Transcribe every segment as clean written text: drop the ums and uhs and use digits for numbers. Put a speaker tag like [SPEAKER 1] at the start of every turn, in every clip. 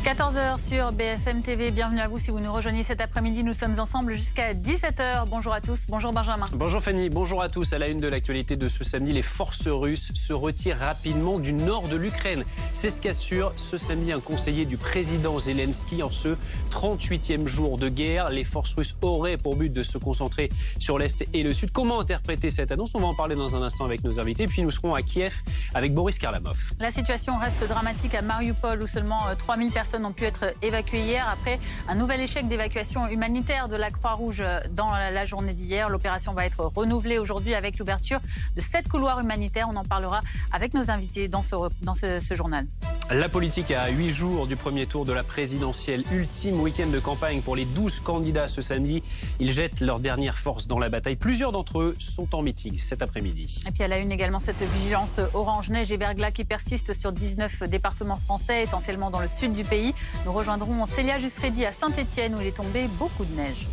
[SPEAKER 1] 14h sur BFM TV, bienvenue à vous si vous nous rejoignez cet après-midi. Nous sommes ensemble jusqu'à 17h. Bonjour à tous, bonjour Benjamin.
[SPEAKER 2] Bonjour Fanny, bonjour à tous. À la une de l'actualité de ce samedi, les forces russes se retirent rapidement du nord de l'Ukraine. C'est ce qu'assure ce samedi un conseiller du président Zelensky en ce 38e jour de guerre. Les forces russes auraient pour but de se concentrer sur l'Est et le Sud. Comment interpréter cette annonce? On va en parler dans un instant avec nos invités. Puis nous serons à Kiev avec Boris Karlamov.
[SPEAKER 1] La situation reste dramatique à Mariupol où seulement 3000 personnes ont pu être évacuées hier après un nouvel échec d'évacuation humanitaire de la Croix-Rouge dans la journée d'hier. L'opération va être renouvelée aujourd'hui avec l'ouverture de 7 couloirs humanitaires. On en parlera avec nos invités dans ce journal.
[SPEAKER 2] La politique à 8 jours du premier tour de la présidentielle. Ultime week-end de campagne pour les 12 candidats ce samedi. Ils jettent leur dernière force dans la bataille. Plusieurs d'entre eux sont en meeting cet après-midi.
[SPEAKER 1] Et puis à la une également cette vigilance orange, neige et verglas qui persiste sur 19 départements français, essentiellement dans le sud du pays. Nous rejoindrons Célia Jusfredi à Saint-Étienne où il est tombé beaucoup de neige.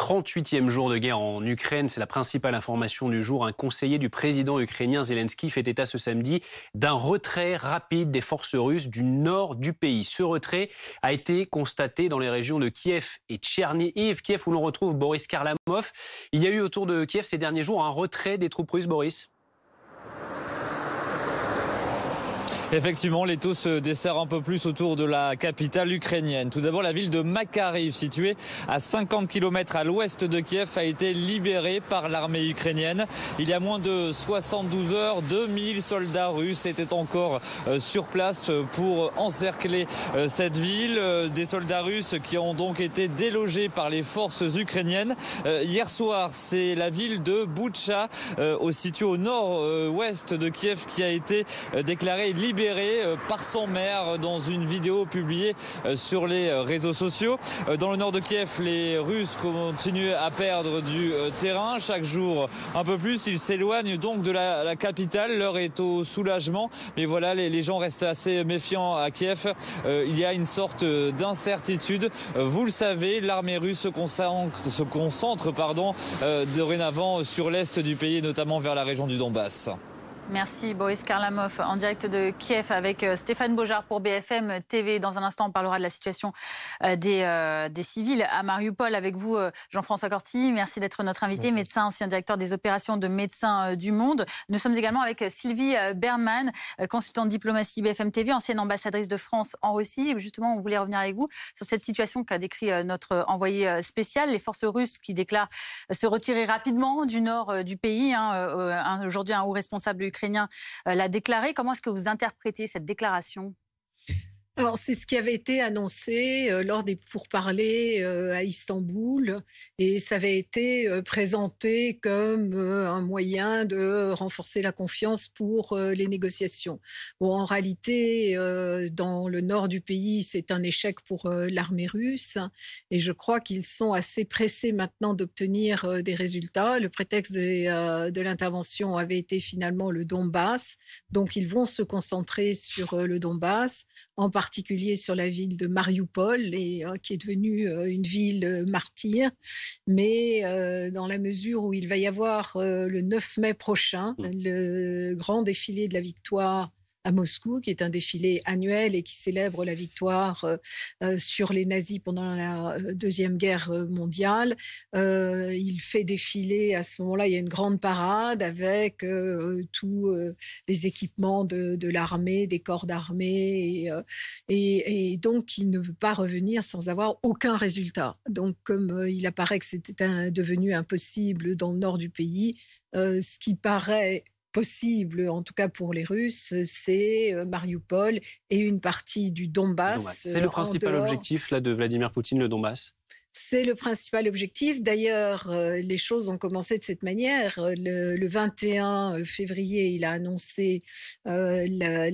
[SPEAKER 1] «
[SPEAKER 2] 38e jour de guerre en Ukraine, c'est la principale information du jour. Un conseiller du président ukrainien Zelensky fait état ce samedi d'un retrait rapide des forces russes du nord du pays. Ce retrait a été constaté dans les régions de Kiev et Tchernihiv. Kiev où l'on retrouve Boris Karlamov. Il y a eu autour de Kiev ces derniers jours un retrait des troupes russes, Boris.
[SPEAKER 3] Effectivement, les taux se desserrent un peu plus autour de la capitale ukrainienne. Tout d'abord, la ville de Makariv, située à 50 km à l'ouest de Kiev, a été libérée par l'armée ukrainienne. Il y a moins de 72 heures, 2000 soldats russes étaient encore sur place pour encercler cette ville. Des soldats russes qui ont donc été délogés par les forces ukrainiennes. Hier soir, c'est la ville de Boutcha, située au nord-ouest de Kiev, qui a été déclarée libérée par son maire dans une vidéo publiée sur les réseaux sociaux. Dans le nord de Kiev, les Russes continuent à perdre du terrain. Chaque jour un peu plus, ils s'éloignent donc de la capitale. L'heure est au soulagement. Mais voilà, les gens restent assez méfiants à Kiev. Il y a une sorte d'incertitude. Vous le savez, l'armée russe se concentre dorénavant sur l'est du pays, notamment vers la région du Donbass.
[SPEAKER 1] Merci Boris Karlamov en direct de Kiev avec Stéphane Beaujard pour BFM TV. Dans un instant, on parlera de la situation des civils à Mariupol avec vous, Jean-François Corti. Merci d'être notre invité, médecin, ancien directeur des opérations de Médecins du Monde. Nous sommes également avec Sylvie Berman, consultante diplomatie BFM TV, ancienne ambassadrice de France en Russie. Justement, on voulait revenir avec vous sur cette situation qu'a décrit notre envoyé spécial. Les forces russes qui déclarent se retirer rapidement du nord du pays. Aujourd'hui, un haut responsable ukrainien l'a déclaré. Comment est-ce que vous interprétez cette déclaration ?
[SPEAKER 4] Alors, c'est ce qui avait été annoncé lors des pourparlers à Istanbul et ça avait été présenté comme un moyen de renforcer la confiance pour les négociations. Bon, en réalité, dans le nord du pays, c'est un échec pour l'armée russe et je crois qu'ils sont assez pressés maintenant d'obtenir des résultats. Le prétexte de l'intervention avait été finalement le Donbass, donc ils vont se concentrer sur le Donbass, en particulier sur la ville de Mariupol, qui est devenue une ville martyre. Mais dans la mesure où il va y avoir le 9 mai prochain, le grand défilé de la victoire à Moscou, qui est un défilé annuel et qui célèbre la victoire sur les nazis pendant la Deuxième Guerre mondiale. Il fait défiler, à ce moment-là, il y a une grande parade avec tous les équipements de l'armée, des corps d'armée, et donc il ne veut pas revenir sans avoir aucun résultat. Donc comme il apparaît que c'était devenu impossible dans le nord du pays, ce qui paraît possible, en tout cas pour les Russes, c'est Mariupol et une partie du Donbass.
[SPEAKER 2] C'est le principal objectif là, de Vladimir Poutine, le Donbass.
[SPEAKER 4] C'est le principal objectif. D'ailleurs, les choses ont commencé de cette manière. Le 21 février, il a annoncé la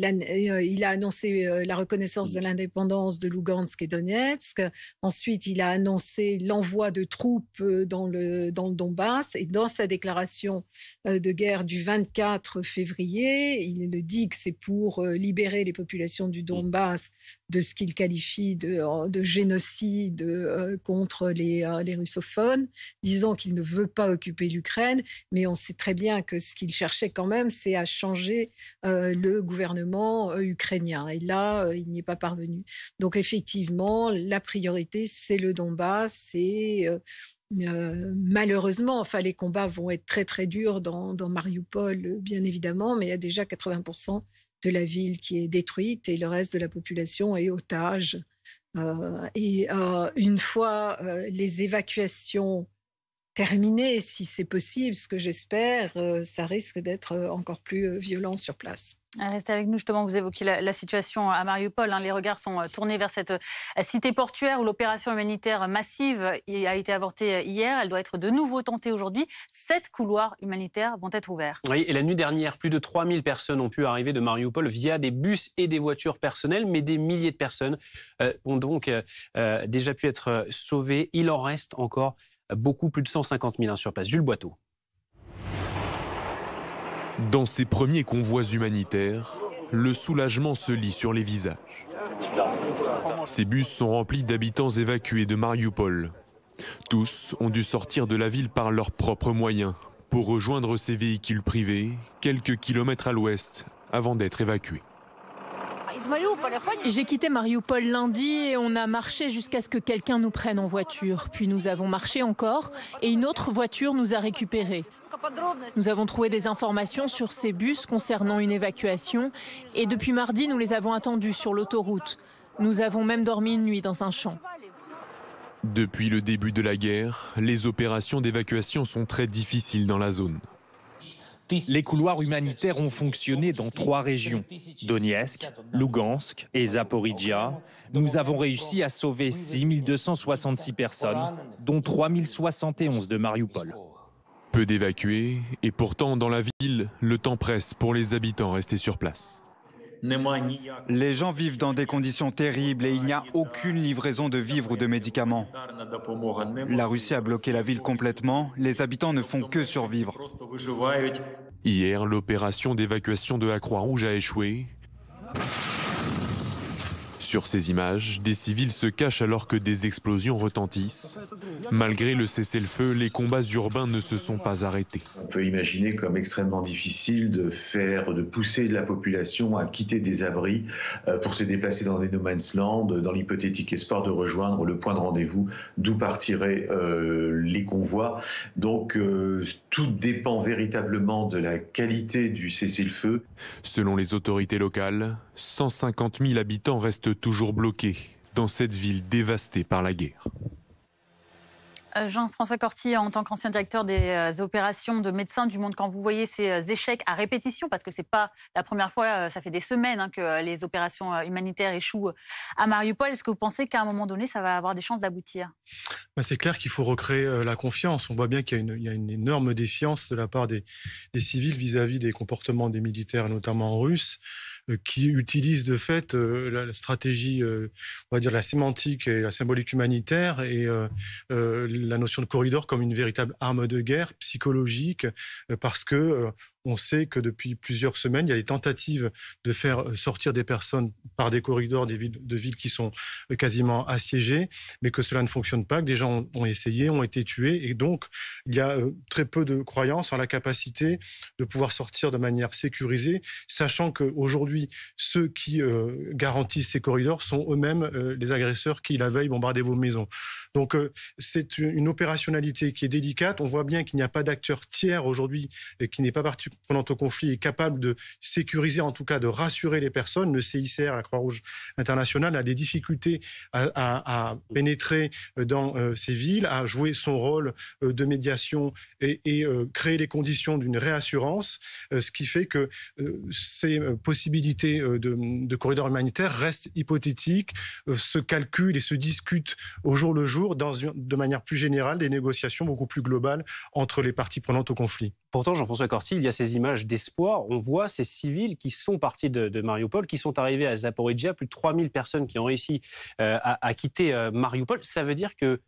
[SPEAKER 4] reconnaissance de l'indépendance de Lugansk et Donetsk. Ensuite, il a annoncé l'envoi de troupes dans le Donbass. Et dans sa déclaration de guerre du 24 février, il dit que c'est pour libérer les populations du Donbass de ce qu'il qualifie de génocide contre contre les russophones, disant qu'il ne veut pas occuper l'Ukraine, mais on sait très bien que ce qu'il cherchait quand même, c'est à changer le gouvernement ukrainien. Et là, il n'y est pas parvenu. Donc effectivement, la priorité, c'est le Donbass. Malheureusement, enfin, les combats vont être très très durs dans Mariupol, bien évidemment, mais il y a déjà 80% de la ville qui est détruite et le reste de la population est otage. Une fois les évacuations terminées, si c'est possible, ce que j'espère, ça risque d'être encore plus violent sur place.
[SPEAKER 1] Restez avec nous, justement, vous évoquez la situation à Mariupol. Les regards sont tournés vers cette cité portuaire où l'opération humanitaire massive a été avortée hier. Elle doit être de nouveau tentée aujourd'hui. 7 couloirs humanitaires vont être ouverts.
[SPEAKER 2] Oui, et la nuit dernière, plus de 3000 personnes ont pu arriver de Mariupol via des bus et des voitures personnelles, mais des milliers de personnes ont donc déjà pu être sauvées. Il en reste encore beaucoup, plus de 150 000 sur place. Jules Boiteau.
[SPEAKER 5] Dans ces premiers convois humanitaires, le soulagement se lit sur les visages. Ces bus sont remplis d'habitants évacués de Mariupol. Tous ont dû sortir de la ville par leurs propres moyens pour rejoindre ces véhicules privés quelques kilomètres à l'ouest avant d'être évacués.
[SPEAKER 6] J'ai quitté Mariupol lundi et on a marché jusqu'à ce que quelqu'un nous prenne en voiture. Puis nous avons marché encore et une autre voiture nous a récupérés. Nous avons trouvé des informations sur ces bus concernant une évacuation et depuis mardi, nous les avons attendus sur l'autoroute. Nous avons même dormi une nuit dans un champ.
[SPEAKER 5] Depuis le début de la guerre, les opérations d'évacuation sont très difficiles dans la zone.
[SPEAKER 7] Les couloirs humanitaires ont fonctionné dans 3 régions, Donetsk, Lugansk et Zaporijia. Nous avons réussi à sauver 6266 personnes, dont 3071 de Mariupol.
[SPEAKER 5] Peu d'évacués, et pourtant dans la ville, le temps presse pour les habitants restés sur place.
[SPEAKER 8] Les gens vivent dans des conditions terribles et il n'y a aucune livraison de vivres ou de médicaments. La Russie a bloqué la ville complètement, les habitants ne font que survivre.
[SPEAKER 5] Hier, l'opération d'évacuation de la Croix-Rouge a échoué. Sur ces images, des civils se cachent alors que des explosions retentissent. Malgré le cessez-le-feu, les combats urbains ne se sont pas arrêtés.
[SPEAKER 9] On peut imaginer comme extrêmement difficile de pousser la population à quitter des abris pour se déplacer dans des no man's land, dans l'hypothétique espoir de rejoindre le point de rendez-vous d'où partiraient les convois. Donc tout dépend véritablement de la qualité du cessez-le-feu.
[SPEAKER 5] Selon les autorités locales, 150 000 habitants restent toujours bloqués dans cette ville dévastée par la guerre.
[SPEAKER 1] Jean-François Corti, en tant qu'ancien directeur des opérations de Médecins du Monde, quand vous voyez ces échecs à répétition, parce que ce n'est pas la première fois, ça fait des semaines que les opérations humanitaires échouent à Mariupol, est-ce que vous pensez qu'à un moment donné, ça va avoir des chances d'aboutir ?
[SPEAKER 10] C'est clair qu'il faut recréer la confiance. On voit bien qu'il y a une énorme défiance de la part des civils vis-à-vis des comportements des militaires, notamment russes, qui utilisent de fait la stratégie, on va dire la sémantique et la symbolique humanitaire et la notion de corridor comme une véritable arme de guerre psychologique, parce que on sait que depuis plusieurs semaines, il y a des tentatives de faire sortir des personnes par des corridors de villes qui sont quasiment assiégées, mais que cela ne fonctionne pas, que des gens ont essayé, ont été tués. Et donc, il y a très peu de croyance en la capacité de pouvoir sortir de manière sécurisée, sachant qu'aujourd'hui, ceux qui garantissent ces corridors sont eux-mêmes les agresseurs qui, la veille, bombardaient vos maisons. Donc, c'est une opérationnalité qui est délicate. On voit bien qu'il n'y a pas d'acteur tiers aujourd'hui et qui n'est pas parti prenante au conflit est capable de sécuriser, en tout cas de rassurer les personnes. Le CICR, la Croix-Rouge internationale, a des difficultés à pénétrer dans ces villes, à jouer son rôle de médiation et créer les conditions d'une réassurance, ce qui fait que ces possibilités de corridors humanitaires restent hypothétiques, se calculent et se discutent au jour le jour de manière plus générale, des négociations beaucoup plus globales entre les parties prenantes au conflit.
[SPEAKER 2] Pourtant, Jean-François Corti, il y a ces images d'espoir. On voit ces civils qui sont partis de Mariupol, qui sont arrivés à Zaporijia, plus de 3000 personnes qui ont réussi à quitter Mariupol. Ça veut dire que,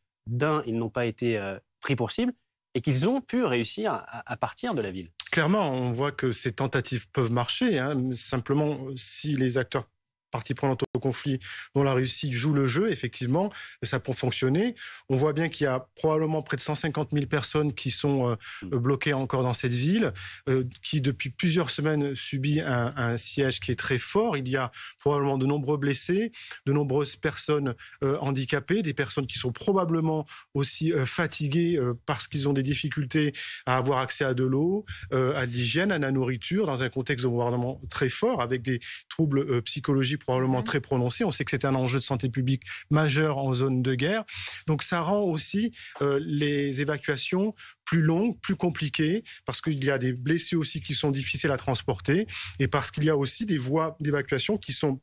[SPEAKER 2] ils n'ont pas été pris pour cible et qu'ils ont pu réussir à partir de la ville.
[SPEAKER 10] Clairement, on voit que ces tentatives peuvent marcher. Simplement, si les acteurs parties prenantes au conflit dont la Russie joue le jeu, effectivement, ça peut fonctionner. On voit bien qu'il y a probablement près de 150 000 personnes qui sont bloquées encore dans cette ville, qui depuis plusieurs semaines subit un siège qui est très fort. Il y a probablement de nombreux blessés, de nombreuses personnes handicapées, des personnes qui sont probablement aussi fatiguées parce qu'ils ont des difficultés à avoir accès à de l'eau, à de l'hygiène, à la nourriture, dans un contexte de bombardement très fort, avec des troubles psychologiques probablement très prononcés. On sait que c'est un enjeu de santé publique majeur en zone de guerre. Donc ça rend aussi les évacuations plus longues, plus compliquées, parce qu'il y a des blessés aussi qui sont difficiles à transporter, et parce qu'il y a aussi des voies d'évacuation qui sont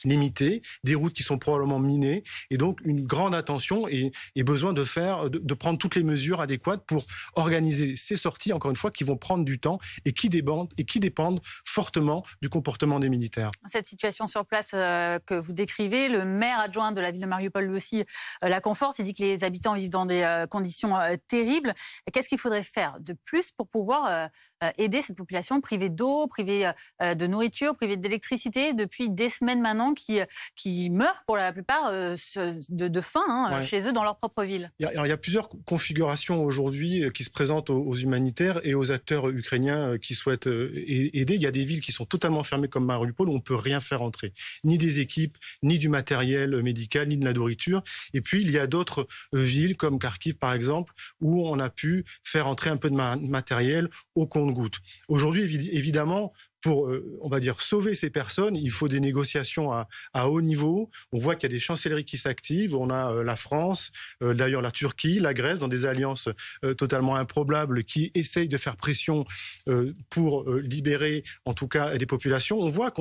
[SPEAKER 10] limitées, des routes qui sont probablement minées, et donc une grande attention et besoin de prendre toutes les mesures adéquates pour organiser ces sorties, encore une fois, qui vont prendre du temps et qui dépendent fortement du comportement des militaires.
[SPEAKER 1] Cette situation sur place que vous décrivez, le maire adjoint de la ville de Mariupol lui aussi la conforte. Il dit que les habitants vivent dans des conditions terribles. Qu'est-ce qu'il faudrait faire de plus pour pouvoir aider cette population privée d'eau, privée de nourriture, privée d'électricité depuis des semaines maintenant, qui meurent pour la plupart de faim chez eux dans leur propre ville?
[SPEAKER 10] Il y a plusieurs configurations aujourd'hui qui se présentent aux humanitaires et aux acteurs ukrainiens qui souhaitent aider. Il y a des villes qui sont totalement fermées comme Mariupol où on ne peut rien faire entrer. Ni des équipes, ni du matériel médical, ni de la nourriture. Et puis il y a d'autres villes comme Kharkiv par exemple où on a pu faire entrer un peu de matériel au compte-gouttes. Aujourd'hui évidemment, pour, on va dire, sauver ces personnes, il faut des négociations à haut niveau. On voit qu'il y a des chancelleries qui s'activent. On a la France, d'ailleurs la Turquie, la Grèce, dans des alliances totalement improbables qui essayent de faire pression pour libérer, en tout cas, des populations. On voit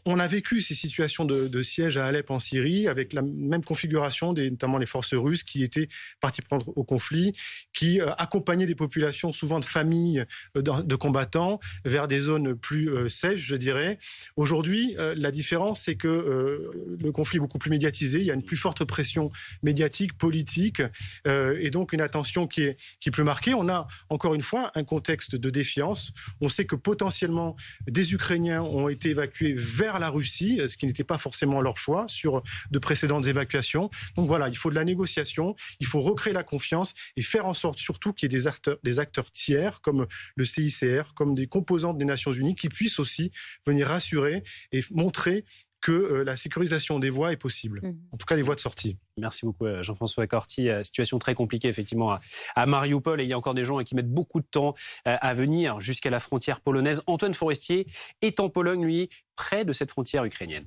[SPEAKER 10] on a vécu ces situations de siège à Alep en Syrie avec la même configuration, notamment les forces russes qui étaient parties prendre au conflit, qui accompagnaient des populations, souvent de familles de combattants, vers des zones plus sèches, je dirais. Aujourd'hui, la différence, c'est que le conflit est beaucoup plus médiatisé. Il y a une plus forte pression médiatique, politique, et donc une attention qui est plus marquée. On a, encore une fois, un contexte de défiance. On sait que potentiellement, des Ukrainiens ont été évacués vers la Russie, ce qui n'était pas forcément leur choix sur de précédentes évacuations. Donc voilà, il faut de la négociation, il faut recréer la confiance et faire en sorte surtout qu'il y ait des acteurs tiers comme le CICR, comme des composantes des Nations Unies qui puissent aussi venir rassurer et montrer que la sécurisation des voies est possible, en tout cas les voies de sortie.
[SPEAKER 2] Merci beaucoup Jean-François Corti. Situation très compliquée effectivement à Mariupol et il y a encore des gens qui mettent beaucoup de temps à venir jusqu'à la frontière polonaise. Antoine Forestier est en Pologne, lui, près de cette frontière ukrainienne.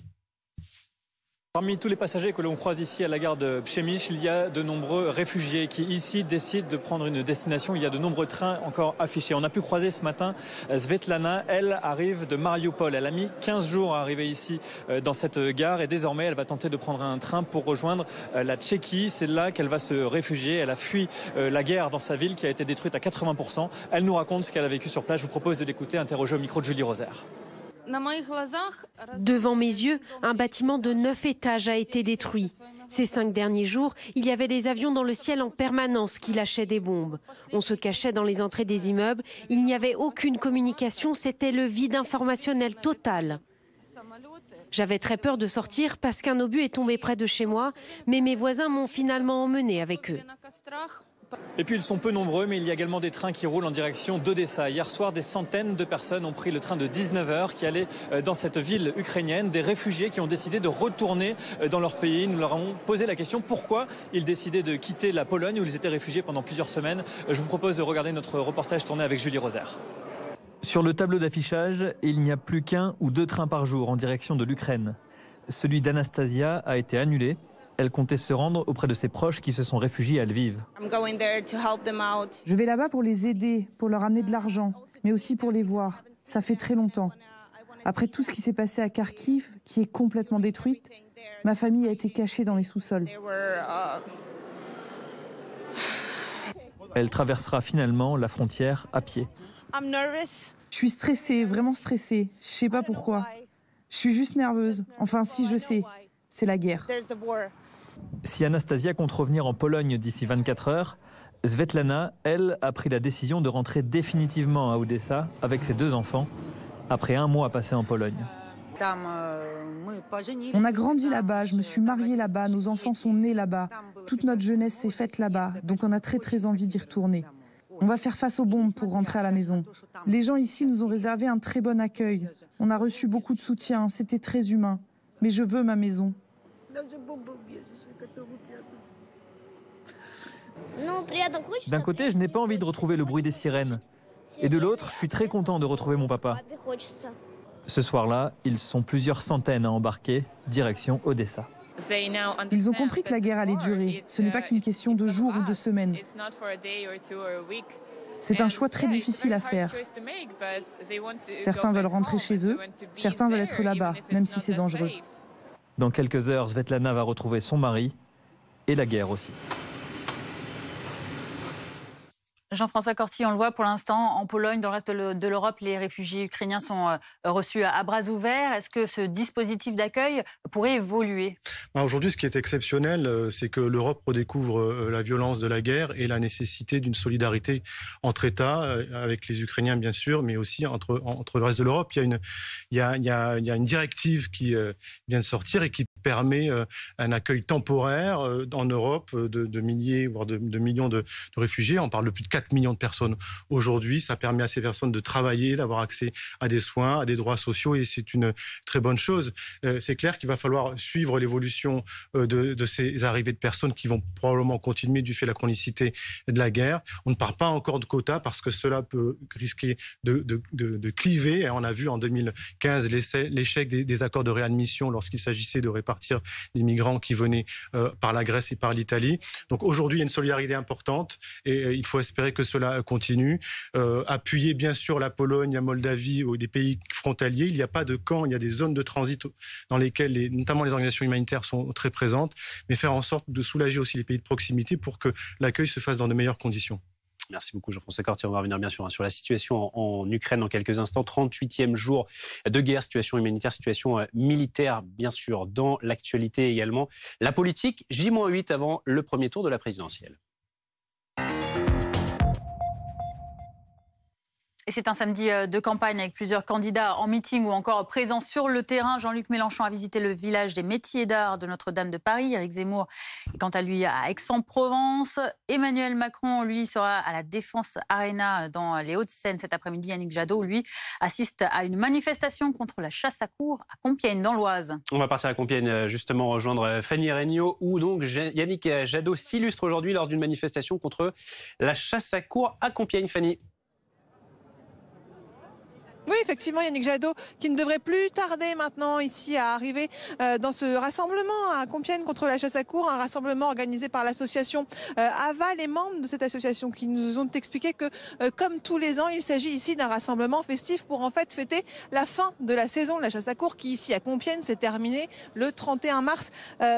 [SPEAKER 11] Parmi tous les passagers que l'on croise ici à la gare de Przemyśl, il y a de nombreux réfugiés qui ici décident de prendre une destination. Il y a de nombreux trains encore affichés. On a pu croiser ce matin Svetlana. Elle arrive de Mariupol. Elle a mis 15 jours à arriver ici dans cette gare et désormais elle va tenter de prendre un train pour rejoindre la Tchéquie. C'est là qu'elle va se réfugier. Elle a fui la guerre dans sa ville qui a été détruite à 80%. Elle nous raconte ce qu'elle a vécu sur place. Je vous propose de l'écouter, interrogée au micro de Julie Rosaire.
[SPEAKER 12] Devant mes yeux, un bâtiment de 9 étages a été détruit. Ces 5 derniers jours, il y avait des avions dans le ciel en permanence qui lâchaient des bombes. On se cachait dans les entrées des immeubles. Il n'y avait aucune communication, c'était le vide informationnel total. J'avais très peur de sortir parce qu'un obus est tombé près de chez moi, mais mes voisins m'ont finalement emmené avec eux.
[SPEAKER 11] Et puis ils sont peu nombreux, mais il y a également des trains qui roulent en direction d'Odessa. Hier soir, des centaines de personnes ont pris le train de 19h qui allait dans cette ville ukrainienne. Des réfugiés qui ont décidé de retourner dans leur pays. Nous leur avons posé la question pourquoi ils décidaient de quitter la Pologne où ils étaient réfugiés pendant plusieurs semaines. Je vous propose de regarder notre reportage tourné avec Julie Rosaire.
[SPEAKER 13] Sur le tableau d'affichage, il n'y a plus qu'un ou 2 trains par jour en direction de l'Ukraine. Celui d'Anastasia a été annulé. Elle comptait se rendre auprès de ses proches qui se sont réfugiés à Lviv.
[SPEAKER 14] Je vais là-bas pour les aider, pour leur amener de l'argent, mais aussi pour les voir. Ça fait très longtemps. Après tout ce qui s'est passé à Kharkiv, qui est complètement détruite, ma famille a été cachée dans les sous-sols.
[SPEAKER 13] Elle traversera finalement la frontière à pied.
[SPEAKER 14] Je suis stressée, vraiment stressée. Je sais pas pourquoi. Je suis juste nerveuse. Enfin, si, je sais. C'est la guerre.
[SPEAKER 13] Si Anastasia compte revenir en Pologne d'ici 24 heures, Svetlana, elle, a pris la décision de rentrer définitivement à Odessa avec ses 2 enfants, après 1 mois passé en Pologne.
[SPEAKER 14] On a grandi là-bas, je me suis mariée là-bas, nos enfants sont nés là-bas. Toute notre jeunesse s'est faite là-bas, donc on a très envie d'y retourner. On va faire face aux bombes pour rentrer à la maison. Les gens ici nous ont réservé un très bon accueil. On a reçu beaucoup de soutien, c'était très humain. Mais je veux ma maison.
[SPEAKER 13] D'un côté, je n'ai pas envie de retrouver le bruit des sirènes. Et de l'autre, je suis très content de retrouver mon papa. Ce soir-là, ils sont plusieurs centaines à embarquer, direction Odessa.
[SPEAKER 14] Ils ont compris que la guerre allait durer. Ce n'est pas qu'une question de jours ou de semaines. C'est un choix très difficile à faire. Certains veulent rentrer chez eux, certains veulent être là-bas, même si c'est dangereux.
[SPEAKER 13] Dans quelques heures, Svetlana va retrouver son mari et la guerre aussi.
[SPEAKER 1] Jean-François Corti, on le voit pour l'instant, en Pologne, dans le reste de l'Europe, les réfugiés ukrainiens sont reçus à bras ouverts. Est-ce que ce dispositif d'accueil pourrait évoluer ?
[SPEAKER 10] Aujourd'hui, ce qui est exceptionnel, c'est que l'Europe redécouvre la violence de la guerre et la nécessité d'une solidarité entre États, avec les Ukrainiens bien sûr, mais aussi entre le reste de l'Europe. Il y a une directive qui vient de sortir et qui permet un accueil temporaire en Europe de milliers, voire de millions de réfugiés. On parle de plus de 4 millions de personnes aujourd'hui. Ça permet à ces personnes de travailler, d'avoir accès à des soins, à des droits sociaux, et c'est une très bonne chose. C'est clair qu'il va falloir suivre l'évolution de ces arrivées de personnes qui vont probablement continuer du fait de la chronicité de la guerre. On ne parle pas encore de quotas parce que cela peut risquer de cliver. Et on a vu en 2015 l'échec des accords de réadmission lorsqu'il s'agissait de répartir des migrants qui venaient par la Grèce et par l'Italie. Donc aujourd'hui, il y a une solidarité importante et il faut espérer que cela continue. Appuyer bien sûr la Pologne, la Moldavie ou des pays frontaliers. Il n'y a pas de camp, il y a des zones de transit dans lesquelles notamment les organisations humanitaires sont très présentes, mais faire en sorte de soulager aussi les pays de proximité pour que l'accueil se fasse dans de meilleures conditions.
[SPEAKER 2] Merci beaucoup Jean-François Corti. On va revenir bien sûr sur la situation en Ukraine dans quelques instants. 38e jour de guerre, situation humanitaire, situation militaire bien sûr dans l'actualité également. La politique, J-8 avant le premier tour de la présidentielle.
[SPEAKER 1] Et c'est un samedi de campagne avec plusieurs candidats en meeting ou encore présents sur le terrain. Jean-Luc Mélenchon a visité le village des métiers d'art de Notre-Dame de Paris. Éric Zemmour est quant à lui à Aix-en-Provence. Emmanuel Macron, lui, sera à la Défense Arena dans les Hauts-de-Seine cet après-midi. Yannick Jadot, lui, assiste à une manifestation contre la chasse à courre à Compiègne, dans l'Oise.
[SPEAKER 2] On va partir à Compiègne, justement, rejoindre Fanny Regnault, où donc Yannick Jadot s'illustre aujourd'hui lors d'une manifestation contre la chasse à courre à Compiègne. Fanny.
[SPEAKER 15] Oui, effectivement, Yannick Jadot, qui ne devrait plus tarder maintenant ici à arriver dans ce rassemblement à Compiègne contre la chasse à courre, un rassemblement organisé par l'association AVA. Les membres de cette association qui nous ont expliqué que, comme tous les ans, il s'agit ici d'un rassemblement festif pour en fait fêter la fin de la saison de la chasse à courre qui, ici à Compiègne, s'est terminée le 31 mars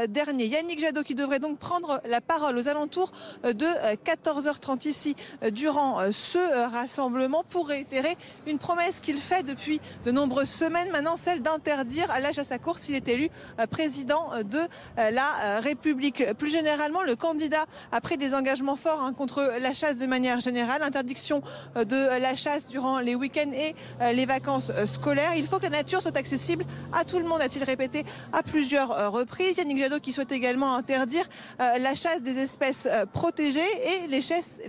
[SPEAKER 15] dernier. Yannick Jadot qui devrait donc prendre la parole aux alentours de 14h30 ici durant ce rassemblement pour réitérer une promesse qu'il fait depuis de nombreuses semaines maintenant, celle d'interdire la chasse à courre s'il est élu président de la République. Plus généralement, le candidat a pris des engagements forts contre la chasse de manière générale, interdiction de la chasse durant les week-ends et les vacances scolaires. Il faut que la nature soit accessible à tout le monde, a-t-il répété à plusieurs reprises. Yannick Jadot qui souhaite également interdire la chasse des espèces protégées et les chasses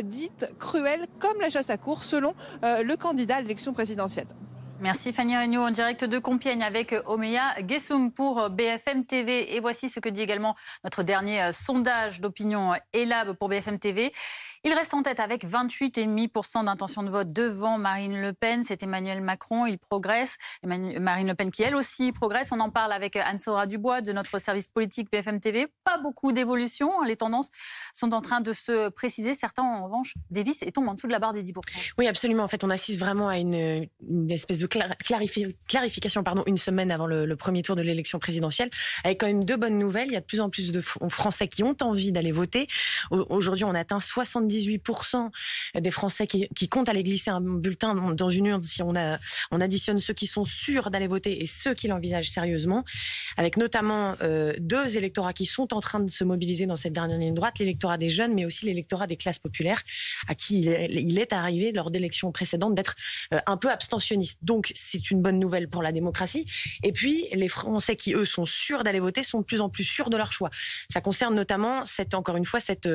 [SPEAKER 15] dites cruelles comme la chasse à courre selon le candidat à l'élection présidentielle.
[SPEAKER 1] Merci Fanny Regnault en direct de Compiègne avec Omeya Gessoum pour BFM TV. Et voici ce que dit également notre dernier sondage d'opinion Elab pour BFM TV. Il reste en tête avec 28,5% d'intention de vote devant Marine Le Pen. C'est Emmanuel Macron, il progresse. Marine Le Pen qui elle aussi progresse. On en parle avec Anne-Sora Dubois de notre service politique BFM TV. Pas beaucoup d'évolution. Les tendances sont en train de se préciser. Certains en revanche dévissent et tombent en dessous de la barre des 10%.
[SPEAKER 16] Oui, absolument. En fait, on assiste vraiment à une espèce de clarification une semaine avant le premier tour de l'élection présidentielle, avec quand même deux bonnes nouvelles. Il y a de plus en plus de Français qui ont envie d'aller voter. Aujourd'hui, on atteint 78% des Français qui comptent aller glisser un bulletin dans une urne si on additionne ceux qui sont sûrs d'aller voter et ceux qui l'envisagent sérieusement, avec notamment deux électorats qui sont en train de se mobiliser dans cette dernière ligne droite, l'électorat des jeunes, mais aussi l'électorat des classes populaires, à qui il est arrivé lors d'élections précédentes d'être un peu abstentionniste. Donc, c'est une bonne nouvelle pour la démocratie. Et puis, les Français qui, eux, sont sûrs d'aller voter sont de plus en plus sûrs de leur choix. Ça concerne notamment, encore une fois, cette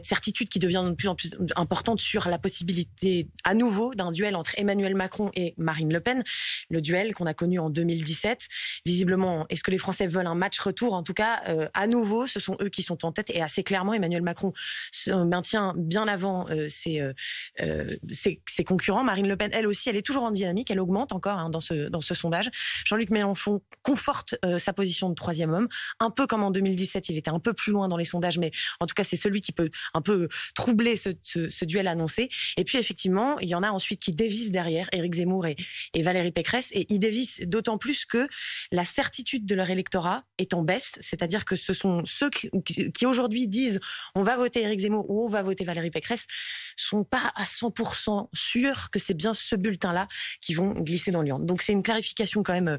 [SPEAKER 16] certitude qui devient de plus en plus importante sur la possibilité, à nouveau, d'un duel entre Emmanuel Macron et Marine Le Pen. Le duel qu'on a connu en 2017. Visiblement, est-ce que les Français veulent un match retour? En tout cas, à nouveau, ce sont eux qui sont en tête. Et assez clairement, Emmanuel Macron se maintient bien avant ses concurrents. Marine Le Pen, elle aussi, elle est toujours en dynamique. Elle augmente encore dans ce sondage. Jean-Luc Mélenchon conforte sa position de troisième homme. Un peu comme en 2017, il était un peu plus loin dans les sondages, mais en tout cas, c'est celui qui peut un peu troubler ce duel annoncé. Et puis, effectivement, il y en a ensuite qui dévissent derrière, Éric Zemmour et Valérie Pécresse. Et ils dévissent d'autant plus que la certitude de leur électorat est en baisse. C'est-à-dire que ce sont ceux qui aujourd'hui disent on va voter Éric Zemmour ou on va voter Valérie Pécresse sont pas à 100% sûrs que c'est bien ce bulletin-là qui vont glisser dans l'urne. Donc c'est une clarification quand même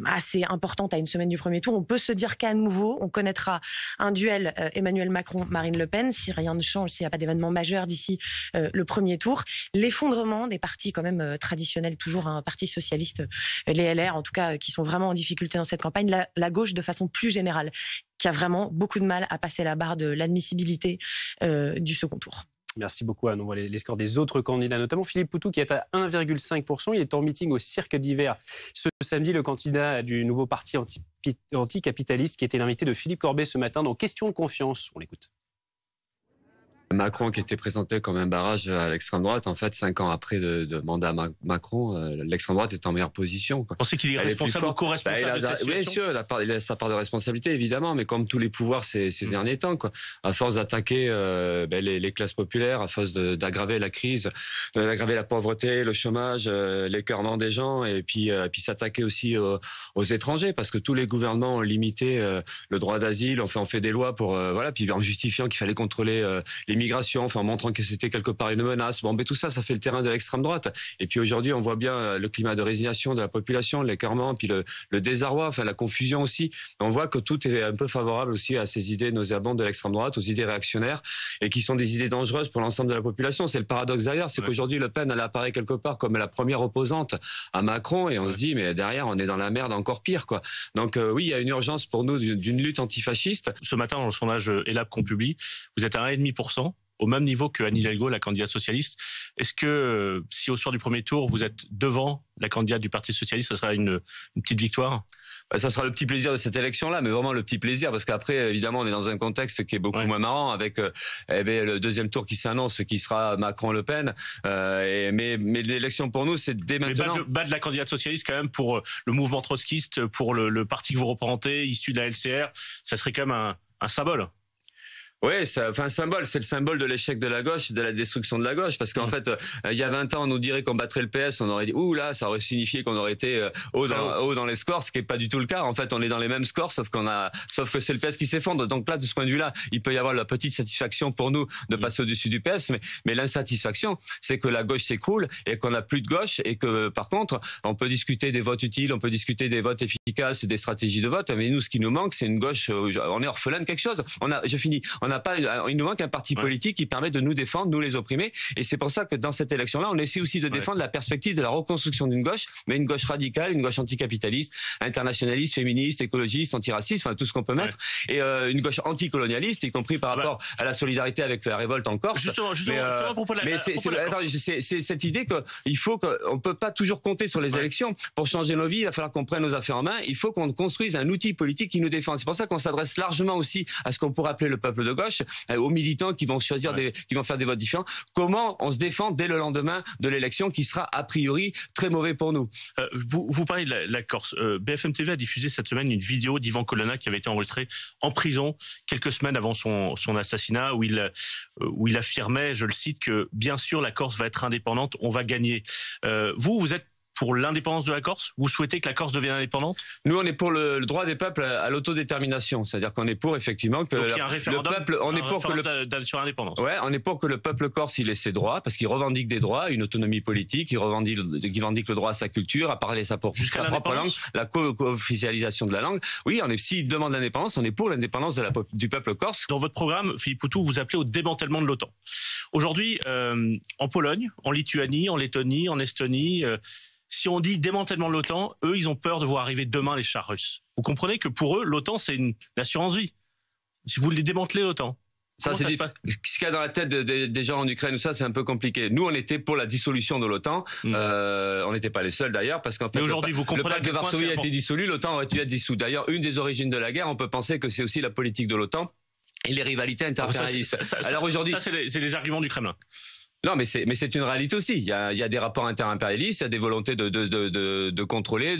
[SPEAKER 16] assez importante à une semaine du premier tour. On peut se dire qu'à nouveau, on connaîtra un duel Emmanuel Macron-Marine Le Pen si rien ne change, s'il n'y a pas d'événement majeur d'ici le premier tour. L'effondrement des partis quand même traditionnels, toujours un parti socialiste, les LR en tout cas, qui sont vraiment en difficulté dans cette campagne, la gauche de façon plus générale, qui a vraiment beaucoup de mal à passer la barre de l'admissibilité du second tour.
[SPEAKER 2] Merci beaucoup, Anne. On voit les scores des autres candidats, notamment Philippe Poutou qui est à 1,5%. Il est en meeting au Cirque d'Hiver ce samedi. Le candidat du nouveau parti anticapitaliste qui était l'invité de Philippe Corbet ce matin dans Question de confiance. On l'écoute.
[SPEAKER 17] Macron qui était présenté comme un barrage à l'extrême droite, en fait, 5 ans après de mandat Macron, l'extrême droite est en meilleure position. Vous
[SPEAKER 18] pensez qu'il est responsable ou co-responsable de cette situation?
[SPEAKER 17] Oui, sûr, il a sa part de responsabilité, évidemment, mais comme tous les pouvoirs ces derniers temps, à force d'attaquer les classes populaires, à force d'aggraver la crise, d'aggraver la pauvreté, le chômage, l'écœurement des gens, et puis s'attaquer aussi aux étrangers, parce que tous les gouvernements ont limité le droit d'asile, on fait des lois pour puis en justifiant qu'il fallait contrôler les migration, en montrant que c'était quelque part une menace. Bon, mais tout ça, ça fait le terrain de l'extrême droite. Et puis aujourd'hui, on voit bien le climat de résignation de la population, l'écœurement, puis le désarroi, la confusion aussi. On voit que tout est un peu favorable aussi à ces idées nauséabondes de l'extrême droite, aux idées réactionnaires, et qui sont des idées dangereuses pour l'ensemble de la population. C'est le paradoxe d'ailleurs, c'est qu'aujourd'hui, Le Pen, elle apparaît quelque part comme la première opposante à Macron, et on se dit, mais derrière, on est dans la merde encore pire, quoi. Donc oui, il y a une urgence pour nous d'une lutte antifasciste.
[SPEAKER 18] Ce matin, dans le sondage ELAB qu'on publie, vous êtes à 1,5%. Au même niveau que Anne Hidalgo, la candidate socialiste. Est-ce que si au soir du premier tour, vous êtes devant la candidate du Parti socialiste, ce sera une petite victoire?
[SPEAKER 17] Ça sera le petit plaisir de cette élection-là, mais vraiment le petit plaisir, parce qu'après, évidemment, on est dans un contexte qui est beaucoup moins marrant, avec le deuxième tour qui s'annonce, qui sera Macron-Le Pen. Mais l'élection pour nous, c'est dès maintenant.
[SPEAKER 18] Mais bas de la candidate socialiste, quand même, pour le mouvement trotskiste, pour le parti que vous représentez, issu de la LCR, ça serait quand même un symbole.
[SPEAKER 17] Oui, un symbole, c'est le symbole de l'échec de la gauche, de la destruction de la gauche, parce qu'en fait, il y a 20 ans, on nous dirait qu'on battrait le PS, on aurait dit, ouh là, ça aurait signifié qu'on aurait été haut dans les scores, ce qui est pas du tout le cas. En fait, on est dans les mêmes scores, sauf que c'est le PS qui s'effondre. Donc là, de ce point de vue-là, il peut y avoir la petite satisfaction pour nous de passer au-dessus du PS, mais l'insatisfaction, c'est que la gauche s'écroule et qu'on n'a plus de gauche, et que par contre, on peut discuter des votes utiles, on peut discuter des votes efficaces et des stratégies de vote, mais nous, ce qui nous manque, c'est une gauche, on est orphelin de quelque chose. Il nous manque un parti politique qui permet de nous défendre, nous les opprimés. Et c'est pour ça que dans cette élection-là, on essaie aussi de défendre la perspective de la reconstruction d'une gauche, mais une gauche radicale, une gauche anticapitaliste, internationaliste, féministe, écologiste, antiraciste, tout ce qu'on peut mettre. Et une gauche anticolonialiste, y compris par rapport à la solidarité avec la révolte en Corse.
[SPEAKER 18] Justement, à propos de la
[SPEAKER 17] c'est cette idée qu'on peut pas toujours compter sur les élections pour changer nos vies. Il va falloir qu'on prenne nos affaires en main. Il faut qu'on construise un outil politique qui nous défend. C'est pour ça qu'on s'adresse largement aussi à ce qu'on pourrait appeler le peuple de gauche, aux militants qui vont choisir qui vont faire des votes différents. Comment on se défend dès le lendemain de l'élection qui sera a priori très mauvais pour nous?
[SPEAKER 18] Vous parlez de la Corse. BFM TV a diffusé cette semaine une vidéo d'Ivan Colonna qui avait été enregistrée en prison quelques semaines avant son assassinat, où il affirmait, je le cite, que bien sûr la Corse va être indépendante, on va gagner. Vous êtes pour l'indépendance de la Corse? Vous souhaitez que la Corse devienne indépendante?
[SPEAKER 17] Nous, on est pour le droit des peuples à l'autodétermination. C'est-à-dire qu'on est pour, effectivement, que
[SPEAKER 18] donc, il y a un référendum,
[SPEAKER 17] le peuple... On est pour que
[SPEAKER 18] sur l'indépendance.
[SPEAKER 17] Ouais, on est pour que le peuple corse, il ait ses droits, parce qu'il revendique des droits, une autonomie politique, il revendique le droit à sa culture, à parler sa propre langue, la co-officialisation de la langue. Oui, s'il demande l'indépendance, on est pour l'indépendance du peuple corse.
[SPEAKER 18] Dans votre programme, Philippe Poutou, vous appelez au démantèlement de l'OTAN. Aujourd'hui, en Pologne, en Lituanie, en Lettonie, en Estonie, si on dit démantèlement de l'OTAN, eux, ils ont peur de voir arriver demain les chars russes. Vous comprenez que pour eux, l'OTAN, c'est une assurance vie. Si vous les démantelez, l'OTAN.
[SPEAKER 17] Ça, c'est ce qu'il y a dans la tête des gens en Ukraine, ça, c'est un peu compliqué. Nous, on était pour la dissolution de l'OTAN. On n'était pas les seuls, d'ailleurs, parce qu'en fait,
[SPEAKER 18] aujourd'hui, vous comprenez
[SPEAKER 17] le pacte de Varsovie a été dissolu, l'OTAN aurait dû être dissous. D'ailleurs, une des origines de la guerre, on peut penser que c'est aussi la politique de l'OTAN et les rivalités interimpérialistes.
[SPEAKER 18] Alors aujourd'hui, c'est les arguments du Kremlin.
[SPEAKER 17] Non, mais c'est une réalité aussi. Il y a des rapports interimpérialistes, il y a des volontés de contrôler,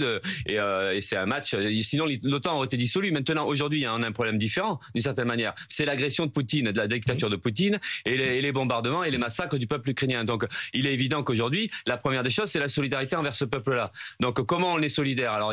[SPEAKER 17] et c'est un match. Sinon, l'OTAN aurait été dissolu. Maintenant, aujourd'hui, on a un problème différent, d'une certaine manière. C'est l'agression de Poutine, de la dictature de Poutine, et les bombardements et les massacres du peuple ukrainien. Donc, il est évident qu'aujourd'hui, la première des choses, c'est la solidarité envers ce peuple-là. Donc, comment on est solidaire? Alors,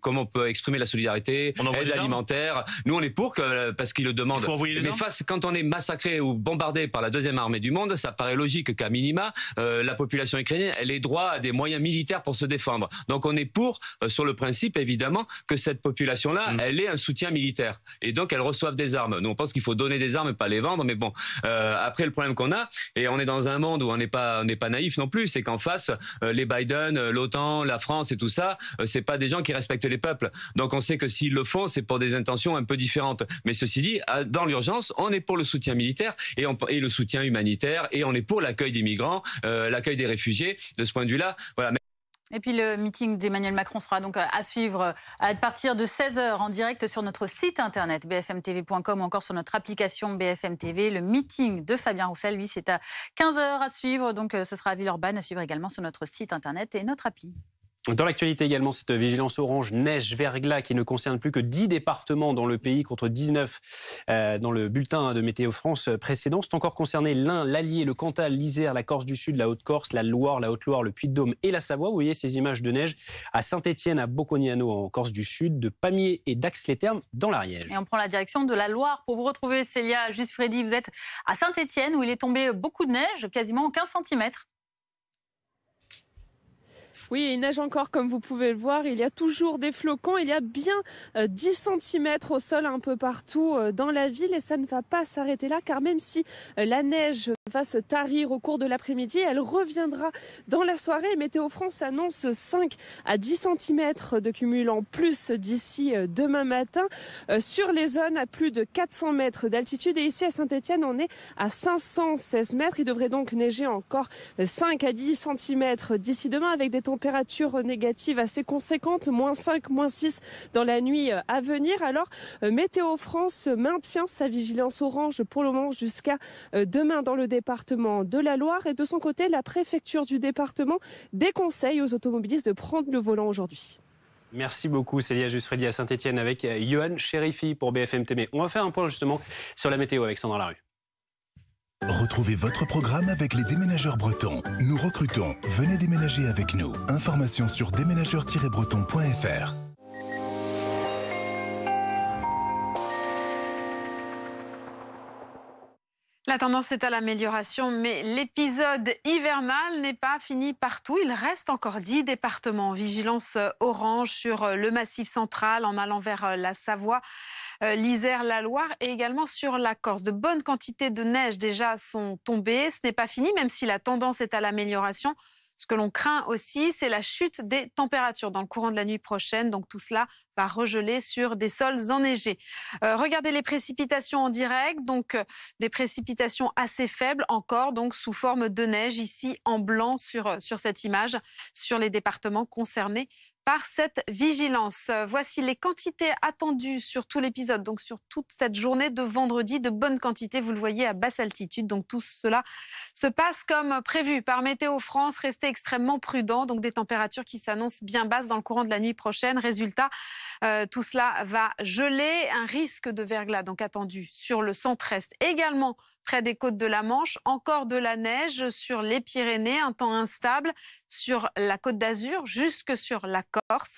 [SPEAKER 17] comment on peut exprimer la solidarité, aide alimentaire? Nous, on est pour parce qu'ils le demandent.
[SPEAKER 18] Il faut envoyer les armes.
[SPEAKER 17] Quand on est massacré ou bombardé par la deuxième armée du monde, ça paraît logique qu'à minima, la population ukrainienne elle ait droit à des moyens militaires pour se défendre. Donc on est pour, sur le principe évidemment, que cette population-là, elle ait un soutien militaire. Et donc elle reçoive des armes. Nous on pense qu'il faut donner des armes et pas les vendre, mais bon. Après le problème qu'on a, et on est dans un monde où on n'est pas naïf non plus, c'est qu'en face, les Biden, l'OTAN, la France et tout ça, c'est pas des gens qui respectent les peuples. Donc on sait que s'ils le font, c'est pour des intentions un peu différentes. Mais ceci dit, dans l'urgence, on est pour le soutien militaire et le soutien humanitaire, et on est pour l'accueil des migrants, l'accueil des réfugiés. De ce point de vue-là, voilà.
[SPEAKER 1] Et puis le meeting d'Emmanuel Macron sera donc à suivre à partir de 16h en direct sur notre site internet bfmtv.com ou encore sur notre application BFM TV. Le meeting de Fabien Roussel, lui, c'est à 15h à suivre. Donc ce sera à Villeurbanne, à suivre également sur notre site internet et notre appli.
[SPEAKER 2] Dans l'actualité également, cette vigilance orange neige-verglas qui ne concerne plus que 10 départements dans le pays contre 19 dans le bulletin de Météo France précédent. C'est encore concerné l'Ain, l'Allier, le Cantal, l'Isère, la Corse du Sud, la Haute-Corse, la Loire, la Haute-Loire, le Puy-de-Dôme et la Savoie. Vous voyez ces images de neige à Saint-Étienne, à Bocconiano en Corse du Sud, de Pamiers et d'Ax-les-Thermes dans l'Ariège.
[SPEAKER 1] Et on prend la direction de la Loire pour vous retrouver, Célia Juste-Freddy. Vous êtes à Saint-Étienne où il est tombé beaucoup de neige, quasiment 15 cm.
[SPEAKER 19] Oui, il neige encore comme vous pouvez le voir. Il y a toujours des flocons. Il y a bien 10 cm au sol un peu partout dans la ville. Et ça ne va pas s'arrêter là car même si la neige va se tarir au cours de l'après-midi, elle reviendra dans la soirée. Météo France annonce 5 à 10 cm de cumul en plus d'ici demain matin sur les zones à plus de 400 mètres d'altitude. Et ici à Saint-Étienne, on est à 516 mètres. Il devrait donc neiger encore 5 à 10 cm d'ici demain avec des températures négatives assez conséquentes, -5, -6 dans la nuit à venir. Alors, Météo France maintient sa vigilance orange pour le moment jusqu'à demain dans le département de la Loire. Et de son côté, la préfecture du département déconseille aux automobilistes de prendre le volant aujourd'hui.
[SPEAKER 2] Merci beaucoup Célia Juste-Freddy à Saint-Étienne avec Yohan Chérifi pour BFM TV. On va faire un point justement sur la météo avec Sandra Larue.
[SPEAKER 20] Retrouvez votre programme avec les déménageurs bretons. Nous recrutons. Venez déménager avec nous. Informations sur déménageurs-bretons.fr.
[SPEAKER 12] La tendance est à l'amélioration, mais l'épisode hivernal n'est pas fini partout. Il reste encore 10 départements en vigilance orange sur le Massif central en allant vers la Savoie, l'Isère, la Loire et également sur la Corse. De bonnes quantités de neige déjà sont tombées. Ce n'est pas fini, même si la tendance est à l'amélioration. Ce que l'on craint aussi, c'est la chute des températures dans le courant de la nuit prochaine. Donc tout cela va regeler sur des sols enneigés. Regardez les précipitations en direct. Donc des précipitations assez faibles encore, donc sous forme de neige ici en blanc sur cette image, sur les départements concernés par cette vigilance. Voici les quantités attendues sur tout l'épisode, donc sur toute cette journée de vendredi, de bonnes quantités, vous le voyez, à basse altitude. Donc tout cela se passe comme prévu par Météo France. Restez extrêmement prudents, donc des températures qui s'annoncent bien basses dans le courant de la nuit prochaine. Résultat, tout cela va geler. Un risque de verglas donc attendu sur le centre-est, également
[SPEAKER 21] près des côtes de la Manche. Encore de la neige sur les Pyrénées, un temps instable sur la Côte d'Azur jusque sur la Corse.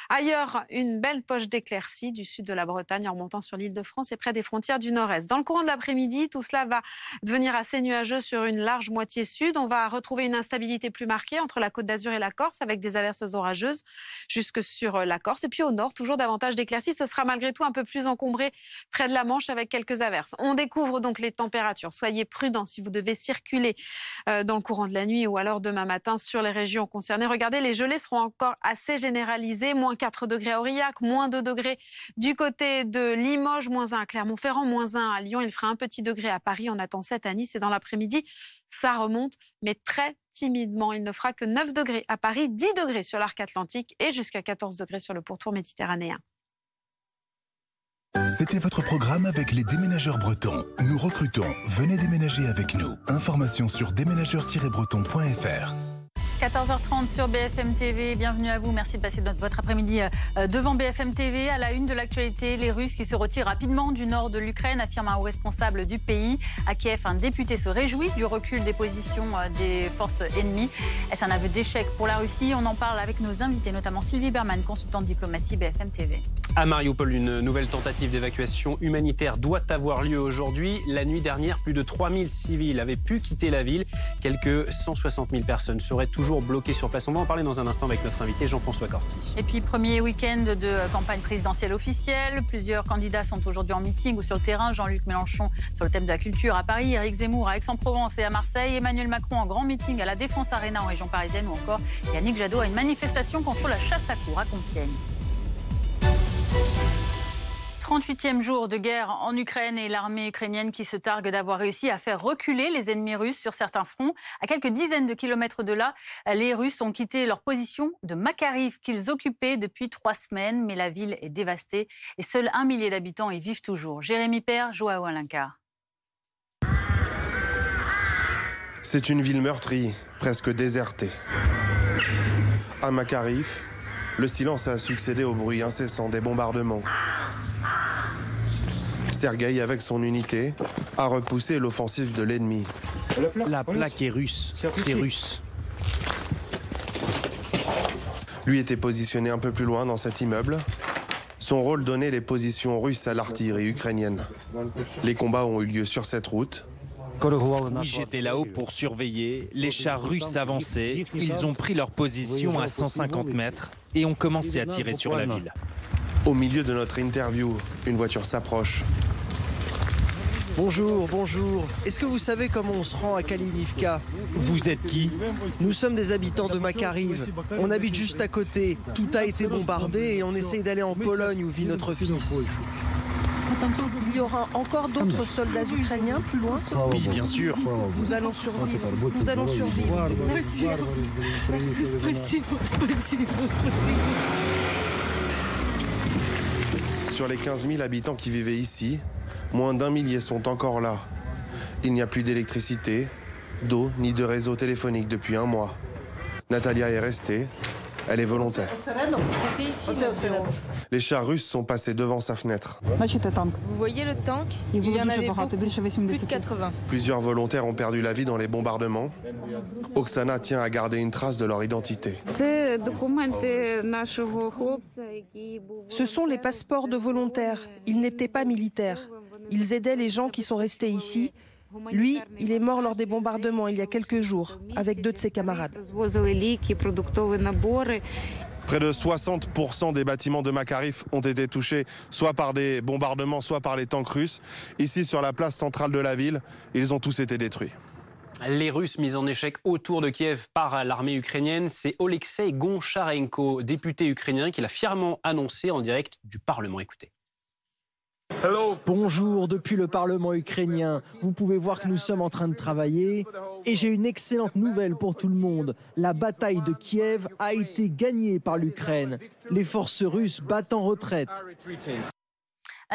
[SPEAKER 21] Ailleurs, une belle poche d'éclaircies du sud de la Bretagne en remontant sur l'Île-de-France et près des frontières du nord-est. Dans le courant de l'après-midi, tout cela va devenir assez nuageux sur une large moitié sud. On va retrouver une instabilité plus marquée entre la Côte d'Azur et la Corse avec des averses orageuses jusque sur la Corse. Et puis au nord, toujours davantage d'éclaircies. Ce sera malgré tout un peu plus encombré près de la Manche avec quelques averses. On découvre donc les températures. Soyez prudents si vous devez circuler dans le courant de la nuit ou alors demain matin sur les régions concernées. Regardez, les gelées seront encore assez généralisées. Moins 4 degrés à Aurillac, moins 2 degrés du côté de Limoges, moins 1 à Clermont-Ferrand, moins 1 à Lyon. Il fera un petit degré à Paris. On attend 7 à Nice et dans l'après-midi, ça remonte, mais très timidement. Il ne fera que 9 degrés à Paris, 10 degrés sur l'arc atlantique et jusqu'à 14 degrés sur le pourtour méditerranéen.
[SPEAKER 20] C'était votre programme avec les déménageurs bretons. Nous recrutons. Venez déménager avec nous. Information sur déménageurs-bretons.fr.
[SPEAKER 1] 14h30 sur BFM TV, bienvenue à vous, merci de passer votre après-midi devant BFM TV. À la une de l'actualité, les Russes qui se retirent rapidement du nord de l'Ukraine, affirme un haut responsable du pays. À Kiev, un député se réjouit du recul des positions des forces ennemies. Est-ce un aveu d'échec pour la Russie? On en parle avec nos invités, notamment Sylvie Berman, consultante diplomatie BFM TV.
[SPEAKER 2] À Mariupol, une nouvelle tentative d'évacuation humanitaire doit avoir lieu aujourd'hui. La nuit dernière, plus de 3000 civils avaient pu quitter la ville. Quelques 160 000 personnes seraient toujours bloquées sur place. On va en parler dans un instant avec notre invité Jean-François Corti.
[SPEAKER 1] Et puis, premier week-end de campagne présidentielle officielle. Plusieurs candidats sont aujourd'hui en meeting ou sur le terrain. Jean-Luc Mélenchon sur le thème de la culture à Paris, Éric Zemmour à Aix-en-Provence et à Marseille, Emmanuel Macron en grand meeting à la Défense Arena en région parisienne ou encore Yannick Jadot à une manifestation contre la chasse à courre à Compiègne. 38e jour de guerre en Ukraine et l'armée ukrainienne qui se targue d'avoir réussi à faire reculer les ennemis russes sur certains fronts. À quelques dizaines de kilomètres de là, les Russes ont quitté leur position de Makariv qu'ils occupaient depuis 3 semaines. Mais la ville est dévastée et seuls 1 millier d'habitants y vivent toujours. Jérémy Père, Joao Alencar.
[SPEAKER 22] C'est une ville meurtrie, presque désertée. À Makariv, le silence a succédé au bruit incessant des bombardements. Sergueï, avec son unité, a repoussé l'offensive de l'ennemi.
[SPEAKER 7] La plaque est russe, c'est russe.
[SPEAKER 22] Lui était positionné un peu plus loin dans cet immeuble. Son rôle donnait les positions russes à l'artillerie ukrainienne. Les combats ont eu lieu sur cette route.
[SPEAKER 7] Oui, j'étais là-haut pour surveiller. Les chars russes avançaient. Ils ont pris leur position à 150 mètres et ont commencé à tirer sur la ville.
[SPEAKER 22] Au milieu de notre interview, une voiture s'approche.
[SPEAKER 23] Bonjour, bonjour. Est-ce que vous savez comment on se rend à Kalinivka?
[SPEAKER 7] Vous êtes qui?
[SPEAKER 23] Nous sommes des habitants de Makariv. On habite juste à côté. Tout a été bombardé et on essaye d'aller en Pologne où vit notre fils.
[SPEAKER 24] Il y aura encore d'autres soldats ukrainiens plus loin?
[SPEAKER 7] Oui, bien sûr.
[SPEAKER 24] Nous allons survivre. Nous allons survivre. Merci. Merci.
[SPEAKER 22] Sur les 15 000 habitants qui vivaient ici, moins d'1 millier sont encore là. Il n'y a plus d'électricité, d'eau ni de réseau téléphonique depuis 1 mois. Natalia est restée. Elle est volontaire.
[SPEAKER 24] C'était ici notre bureau.
[SPEAKER 22] Les chars russes sont passés devant sa fenêtre.
[SPEAKER 24] Vous voyez le tank? Il y en avait beaucoup, plus de 80.
[SPEAKER 22] Plusieurs volontaires ont perdu la vie dans les bombardements. Oksana tient à garder une trace de leur identité.
[SPEAKER 24] Ce sont les passeports de volontaires. Ils n'étaient pas militaires. Ils aidaient les gens qui sont restés ici. Lui, il est mort lors des bombardements il y a quelques jours, avec 2 de ses camarades.
[SPEAKER 22] Près de 60% des bâtiments de Makariv ont été touchés soit par des bombardements, soit par les tanks russes. Ici, sur la place centrale de la ville, ils ont tous été détruits.
[SPEAKER 2] Les Russes mis en échec autour de Kiev par l'armée ukrainienne, c'est Oleksiy Goncharenko, député ukrainien, qui l'a fièrement annoncé en direct du Parlement. Écoutez.
[SPEAKER 23] Bonjour, depuis le Parlement ukrainien. Vous pouvez voir que nous sommes en train de travailler. Et j'ai une excellente nouvelle pour tout le monde. La bataille de Kiev a été gagnée par l'Ukraine. Les forces russes battent en retraite.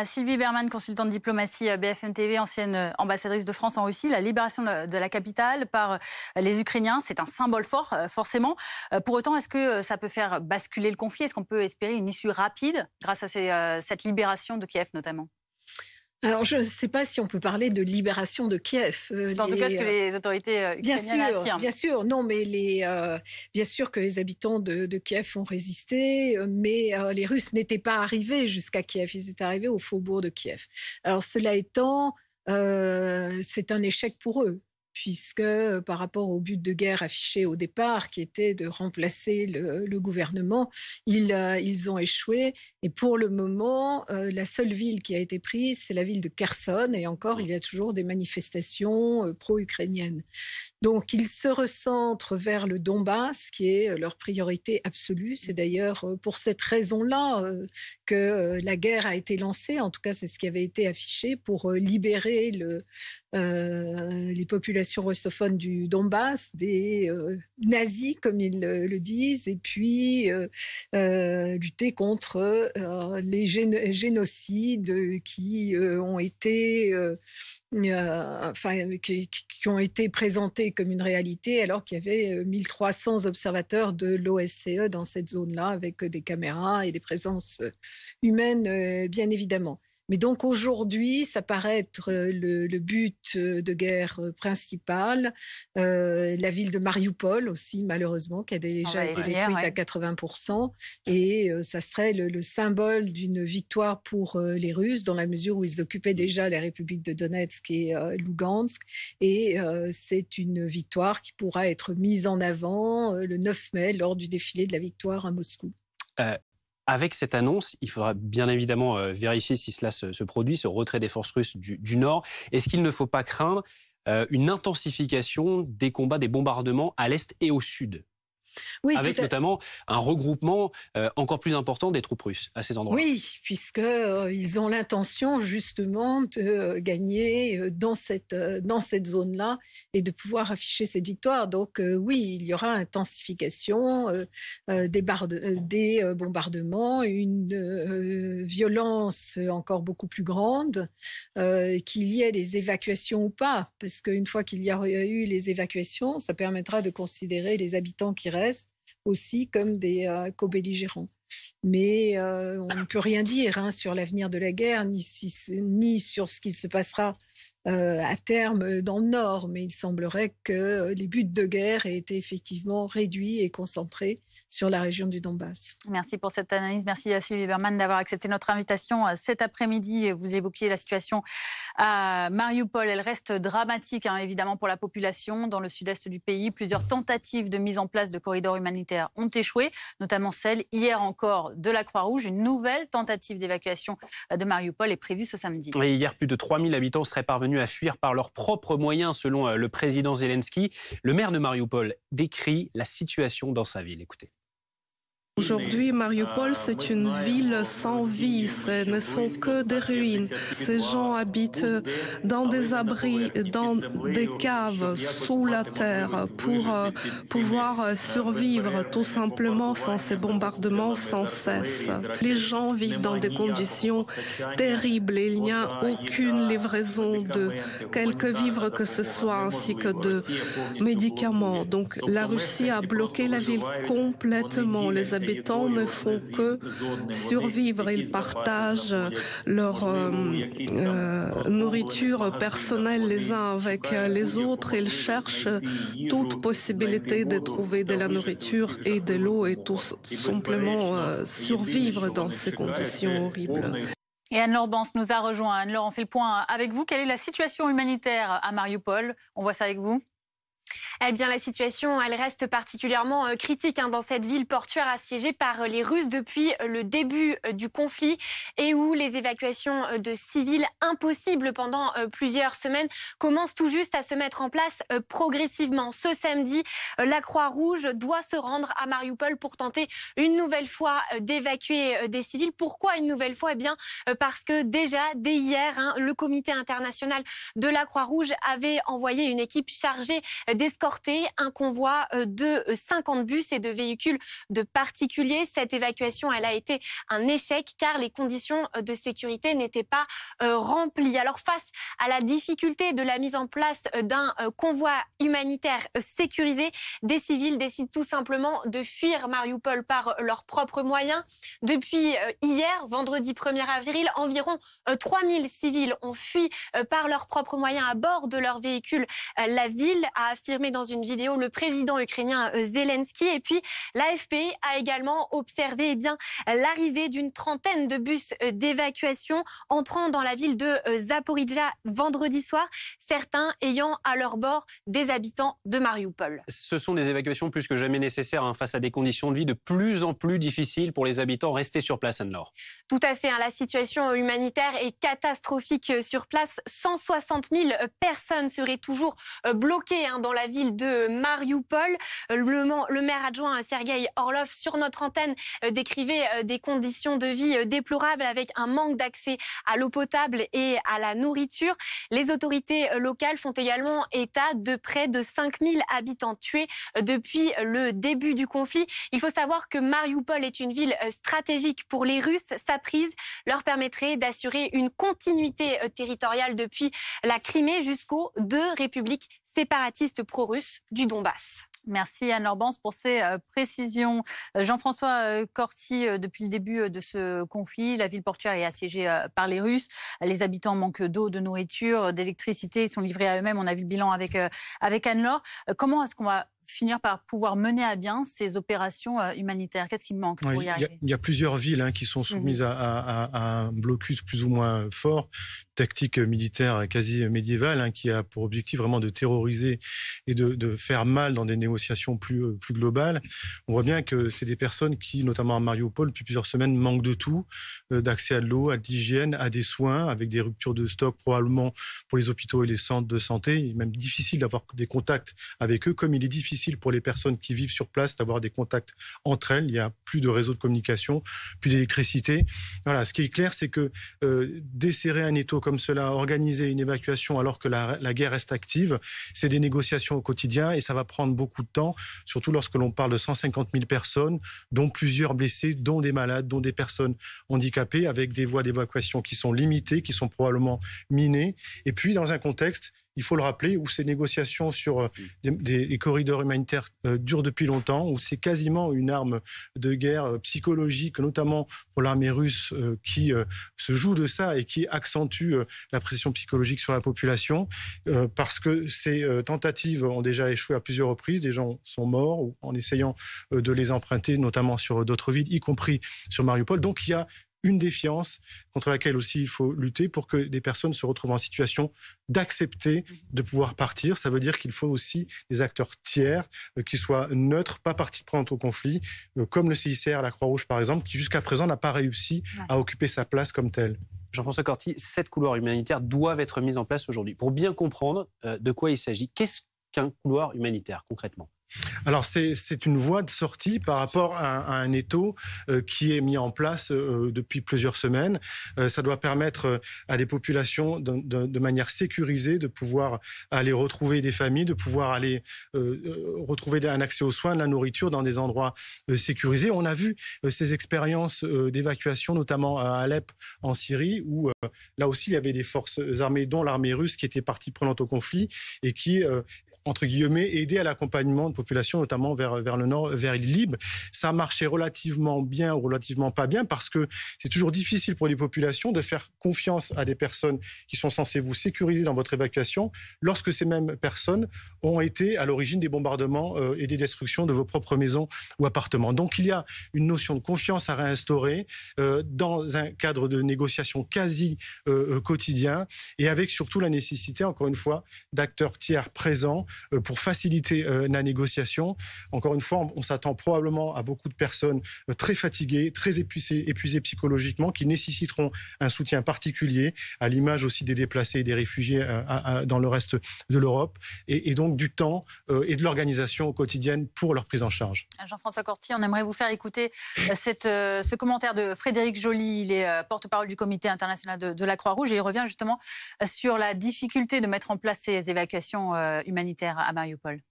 [SPEAKER 1] Sylvie Berman, consultante diplomatie à BFM TV, ancienne ambassadrice de France en Russie. La libération de la capitale par les Ukrainiens, c'est un symbole fort, forcément. Pour autant, est-ce que ça peut faire basculer le conflit? Est-ce qu'on peut espérer une issue rapide grâce à cette libération de Kiev, notamment?
[SPEAKER 3] Alors, je ne sais pas si on peut parler de libération de Kiev.
[SPEAKER 1] C'est en tout cas ce que les autorités ukrainiennes affirment.
[SPEAKER 3] Bien sûr, non, mais bien sûr que les habitants de Kiev ont résisté, mais les Russes n'étaient pas arrivés jusqu'à Kiev, ils étaient arrivés au faubourg de Kiev. Alors, cela étant, c'est un échec pour eux, puisque par rapport au but de guerre affiché au départ, qui était de remplacer le gouvernement, ils ont échoué. Et pour le moment, la seule ville qui a été prise, c'est la ville de Kherson. Et encore, il y a toujours des manifestations pro-ukrainiennes. Donc, ils se recentrent vers le Donbass, qui est leur priorité absolue. C'est d'ailleurs pour cette raison-là que la guerre a été lancée. En tout cas, c'est ce qui avait été affiché pour libérer les populations russophones du Donbass, des nazis, comme ils le disent, et puis lutter contre les génocides qui ont été... qui ont été présentés comme une réalité, alors qu'il y avait 1300 observateurs de l'OSCE dans cette zone-là, avec des caméras et des présences humaines, bien évidemment. Mais donc aujourd'hui, ça paraît être le but de guerre principal. La ville de Mariupol aussi, malheureusement, qui a déjà été détruite à 80%. Et ça serait le symbole d'une victoire pour les Russes, dans la mesure où ils occupaient déjà les républiques de Donetsk et Lugansk. Et c'est une victoire qui pourra être mise en avant le 9 mai lors du défilé de la victoire à Moscou.
[SPEAKER 2] Avec cette annonce, il faudra bien évidemment vérifier si cela se produit, ce retrait des forces russes du Nord. Est-ce qu'il ne faut pas craindre une intensification des combats, des bombardements à l'Est et au Sud ? Oui, avec notamment un regroupement encore plus important des troupes russes à ces endroits-là.
[SPEAKER 3] Oui, puisqu'ils ont l'intention justement de gagner dans cette zone-là et de pouvoir afficher cette victoire. Donc oui, il y aura intensification des bombardements, une violence encore beaucoup plus grande, qu'il y ait des évacuations ou pas, parce qu'une fois qu'il y aura eu les évacuations, ça permettra de considérer les habitants qui restent aussi comme des co-belligérants. Mais on ne peut rien dire sur l'avenir de la guerre, ni sur ce qu'il se passera à terme dans le Nord. Mais il semblerait que les buts de guerre aient été effectivement réduits et concentrés sur la région du Donbass.
[SPEAKER 1] Merci pour cette analyse. Merci à Sylvie Berman d'avoir accepté notre invitation cet après-midi. Vous évoquiez la situation à Mariupol. Elle reste dramatique, évidemment, pour la population dans le sud-est du pays. Plusieurs tentatives de mise en place de corridors humanitaires ont échoué, notamment celle, hier encore, de la Croix-Rouge. Une nouvelle tentative d'évacuation de Mariupol est prévue ce samedi.
[SPEAKER 2] Et hier, plus de 3000 habitants seraient parvenus à fuir par leurs propres moyens, selon le président Zelensky. Le maire de Mariupol décrit la situation dans sa ville. Écoutez.
[SPEAKER 24] Aujourd'hui, Mariupol, c'est une ville sans vie. Ce ne sont que des ruines. Ces gens habitent dans des abris, dans des caves, sous la terre, pour pouvoir survivre tout simplement sans ces bombardements sans cesse. Les gens vivent dans des conditions terribles et il n'y a aucune livraison de quelque vivre que ce soit, ainsi que de médicaments. Donc la Russie a bloqué la ville complètement. Les habitants ne font que survivre. Ils partagent leur nourriture personnelle les uns avec les autres. Ils cherchent toute possibilité de trouver de la nourriture et de l'eau et tout simplement survivre dans ces conditions horribles.
[SPEAKER 1] Et Anne-Laure Bans nous a rejoint. Anne-Laure, on fait le point avec vous. Quelle est la situation humanitaire à Mariupol? On voit ça avec vous.
[SPEAKER 4] Eh bien, la situation, elle reste particulièrement critique dans cette ville portuaire assiégée par les Russes depuis le début du conflit et où les évacuations de civils impossibles pendant plusieurs semaines commencent tout juste à se mettre en place progressivement. Ce samedi, la Croix-Rouge doit se rendre à Mariupol pour tenter une nouvelle fois d'évacuer des civils. Pourquoi une nouvelle fois? Eh bien, parce que déjà, dès hier, le comité international de la Croix-Rouge avait envoyé une équipe chargée d'escorter escorté un convoi de 50 bus et de véhicules de particuliers. Cette évacuation, elle a été un échec car les conditions de sécurité n'étaient pas remplies. Alors face à la difficulté de la mise en place d'un convoi humanitaire sécurisé, des civils décident tout simplement de fuir Mariupol par leurs propres moyens. Depuis hier, vendredi 1er avril, environ 3000 civils ont fui par leurs propres moyens à bord de leur véhicule la ville, a affirmé dans une vidéo le président ukrainien Zelensky. Et puis l'AFP a également observé l'arrivée d'une trentaine de bus d'évacuation entrant dans la ville de Zaporizhzhia vendredi soir, certains ayant à leur bord des habitants de Mariupol.
[SPEAKER 2] Ce sont des évacuations plus que jamais nécessaires face à des conditions de vie de plus en plus difficiles pour les habitants restés sur place, Anne-Laure.
[SPEAKER 4] Tout à fait, la situation humanitaire est catastrophique sur place. 160 000 personnes seraient toujours bloquées dans la ville de Mariupol. Le maire adjoint Sergueï Orlov sur notre antenne décrivait des conditions de vie déplorables avec un manque d'accès à l'eau potable et à la nourriture. Les autorités locales font également état de près de 5000 habitants tués depuis le début du conflit. Il faut savoir que Mariupol est une ville stratégique pour les Russes. Sa prise leur permettrait d'assurer une continuité territoriale depuis la Crimée jusqu'aux 2 républiques séparatistes pro-russes du Donbass.
[SPEAKER 1] Merci Anne-Laure Bans pour ces précisions. Jean-François Corti, depuis le début de ce conflit, la ville portuaire est assiégée par les Russes. Les habitants manquent d'eau, de nourriture, d'électricité. Ils sont livrés à eux-mêmes. On a vu le bilan avec Anne-Laure. Comment est-ce qu'on va finir par pouvoir mener à bien ces opérations humanitaires? Qu'est-ce qui manque pour y arriver?
[SPEAKER 10] Il y a plusieurs villes qui sont soumises à un blocus plus ou moins fort, tactique militaire quasi médiévale, qui a pour objectif vraiment de terroriser et de faire mal dans des négociations plus globales. On voit bien que c'est des personnes qui, notamment à Mariupol, depuis plusieurs semaines, manquent de tout, d'accès à de l'eau, à de l'hygiène, à des soins, avec des ruptures de stock probablement pour les hôpitaux et les centres de santé. Il est même difficile d'avoir des contacts avec eux, comme il est difficile pour les personnes qui vivent sur place d'avoir des contacts entre elles. Il n'y a plus de réseau de communication, plus d'électricité. Voilà, ce qui est clair, c'est que desserrer un étau comme cela, organiser une évacuation alors que la guerre reste active, c'est des négociations au quotidien et ça va prendre beaucoup de temps, surtout lorsque l'on parle de 150 000 personnes, dont plusieurs blessés, dont des malades, dont des personnes handicapées, avec des voies d'évacuation qui sont limitées, qui sont probablement minées. Et puis, dans un contexte, il faut le rappeler, où ces négociations sur des corridors humanitaires durent depuis longtemps, où c'est quasiment une arme de guerre psychologique, notamment pour l'armée russe, qui se joue de ça et qui accentue la pression psychologique sur la population, parce que ces tentatives ont déjà échoué à plusieurs reprises. Des gens sont morts ou en essayant de les emprunter, notamment sur d'autres villes, y compris sur Mariupol. Donc il y a une défiance contre laquelle aussi il faut lutter pour que des personnes se retrouvent en situation d'accepter de pouvoir partir. Ça veut dire qu'il faut aussi des acteurs tiers qui soient neutres, pas partie prenante au conflit, comme le CICR, la Croix-Rouge par exemple, qui jusqu'à présent n'a pas réussi à occuper sa place comme telle.
[SPEAKER 2] Jean-François Corti, 7 couloirs humanitaires doivent être mis en place aujourd'hui. Pour bien comprendre de quoi il s'agit, qu'est-ce qu'un couloir humanitaire concrètement ?
[SPEAKER 10] Alors c'est une voie de sortie par rapport à un étau qui est mis en place depuis plusieurs semaines. Ça doit permettre à des populations de manière sécurisée de pouvoir aller retrouver des familles, de pouvoir aller retrouver un accès aux soins, de la nourriture dans des endroits sécurisés. On a vu ces expériences d'évacuation, notamment à Alep en Syrie, où là aussi il y avait des forces armées, dont l'armée russe, qui était partie prenante au conflit et qui entre guillemets, aider à l'accompagnement de populations, notamment vers le nord, vers l'Idlib. Ça marchait relativement bien ou relativement pas bien, parce que c'est toujours difficile pour les populations de faire confiance à des personnes qui sont censées vous sécuriser dans votre évacuation, lorsque ces mêmes personnes ont été à l'origine des bombardements et des destructions de vos propres maisons ou appartements. Donc il y a une notion de confiance à réinstaurer dans un cadre de négociation quasi quotidien, et avec surtout la nécessité, encore une fois, d'acteurs tiers présents pour faciliter la négociation. Encore une fois, on s'attend probablement à beaucoup de personnes très fatiguées, très épuisées psychologiquement, qui nécessiteront un soutien particulier, à l'image aussi des déplacés et des réfugiés dans le reste de l'Europe, et donc du temps et de l'organisation quotidienne pour leur prise en charge.
[SPEAKER 1] Jean-François Corti, on aimerait vous faire écouter ce commentaire de Frédéric Joly. Il est porte-parole du Comité international de la Croix-Rouge, et il revient justement sur la difficulté de mettre en place ces évacuations humanitaires à Mariupol.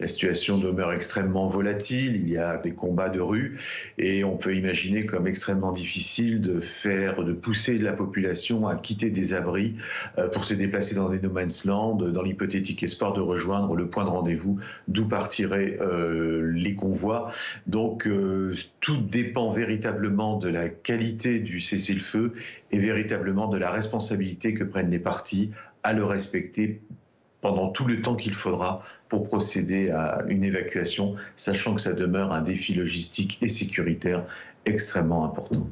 [SPEAKER 5] La situation demeure extrêmement volatile, il y a des combats de rue et on peut imaginer comme extrêmement difficile de pousser la population à quitter des abris pour se déplacer dans des no man's land, dans l'hypothétique espoir de rejoindre le point de rendez-vous d'où partiraient les convois. Donc tout dépend véritablement de la qualité du cessez-le-feu et véritablement de la responsabilité que prennent les parties à le respecter pendant tout le temps qu'il faudra pour procéder à une évacuation, sachant que ça demeure un défi logistique et sécuritaire extrêmement important.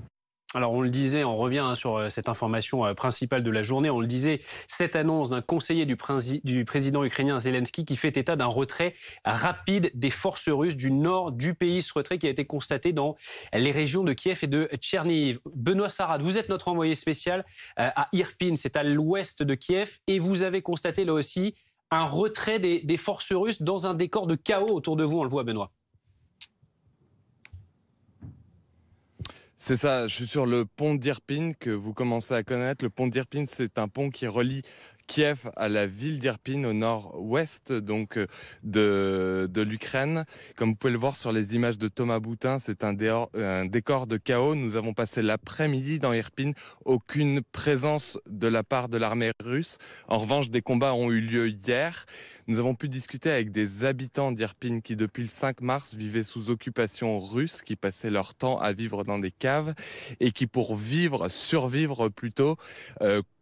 [SPEAKER 2] Alors on le disait, on revient sur cette information principale de la journée, on le disait, cette annonce d'un conseiller du président ukrainien Zelensky qui fait état d'un retrait rapide des forces russes du nord du pays, ce retrait qui a été constaté dans les régions de Kiev et de Tchernihiv. Benoît Sarrad, vous êtes notre envoyé spécial à Irpin, c'est à l'ouest de Kiev, et vous avez constaté là aussi un retrait des forces russes dans un décor de chaos autour de vous, on le voit Benoît.
[SPEAKER 6] C'est ça, je suis sur le pont d'Irpin que vous commencez à connaître. Le pont d'Irpin, c'est un pont qui relie Kiev à la ville d'Irpin au nord-ouest donc de l'Ukraine. Comme vous pouvez le voir sur les images de Thomas Boutin, c'est un décor de chaos. Nous avons passé l'après-midi dans Irpin, aucune présence de la part de l'armée russe. En revanche, des combats ont eu lieu hier. Nous avons pu discuter avec des habitants d'Irpin qui, depuis le 5 mars, vivaient sous occupation russe, qui passaient leur temps à vivre dans des caves et qui, pour survivre plutôt,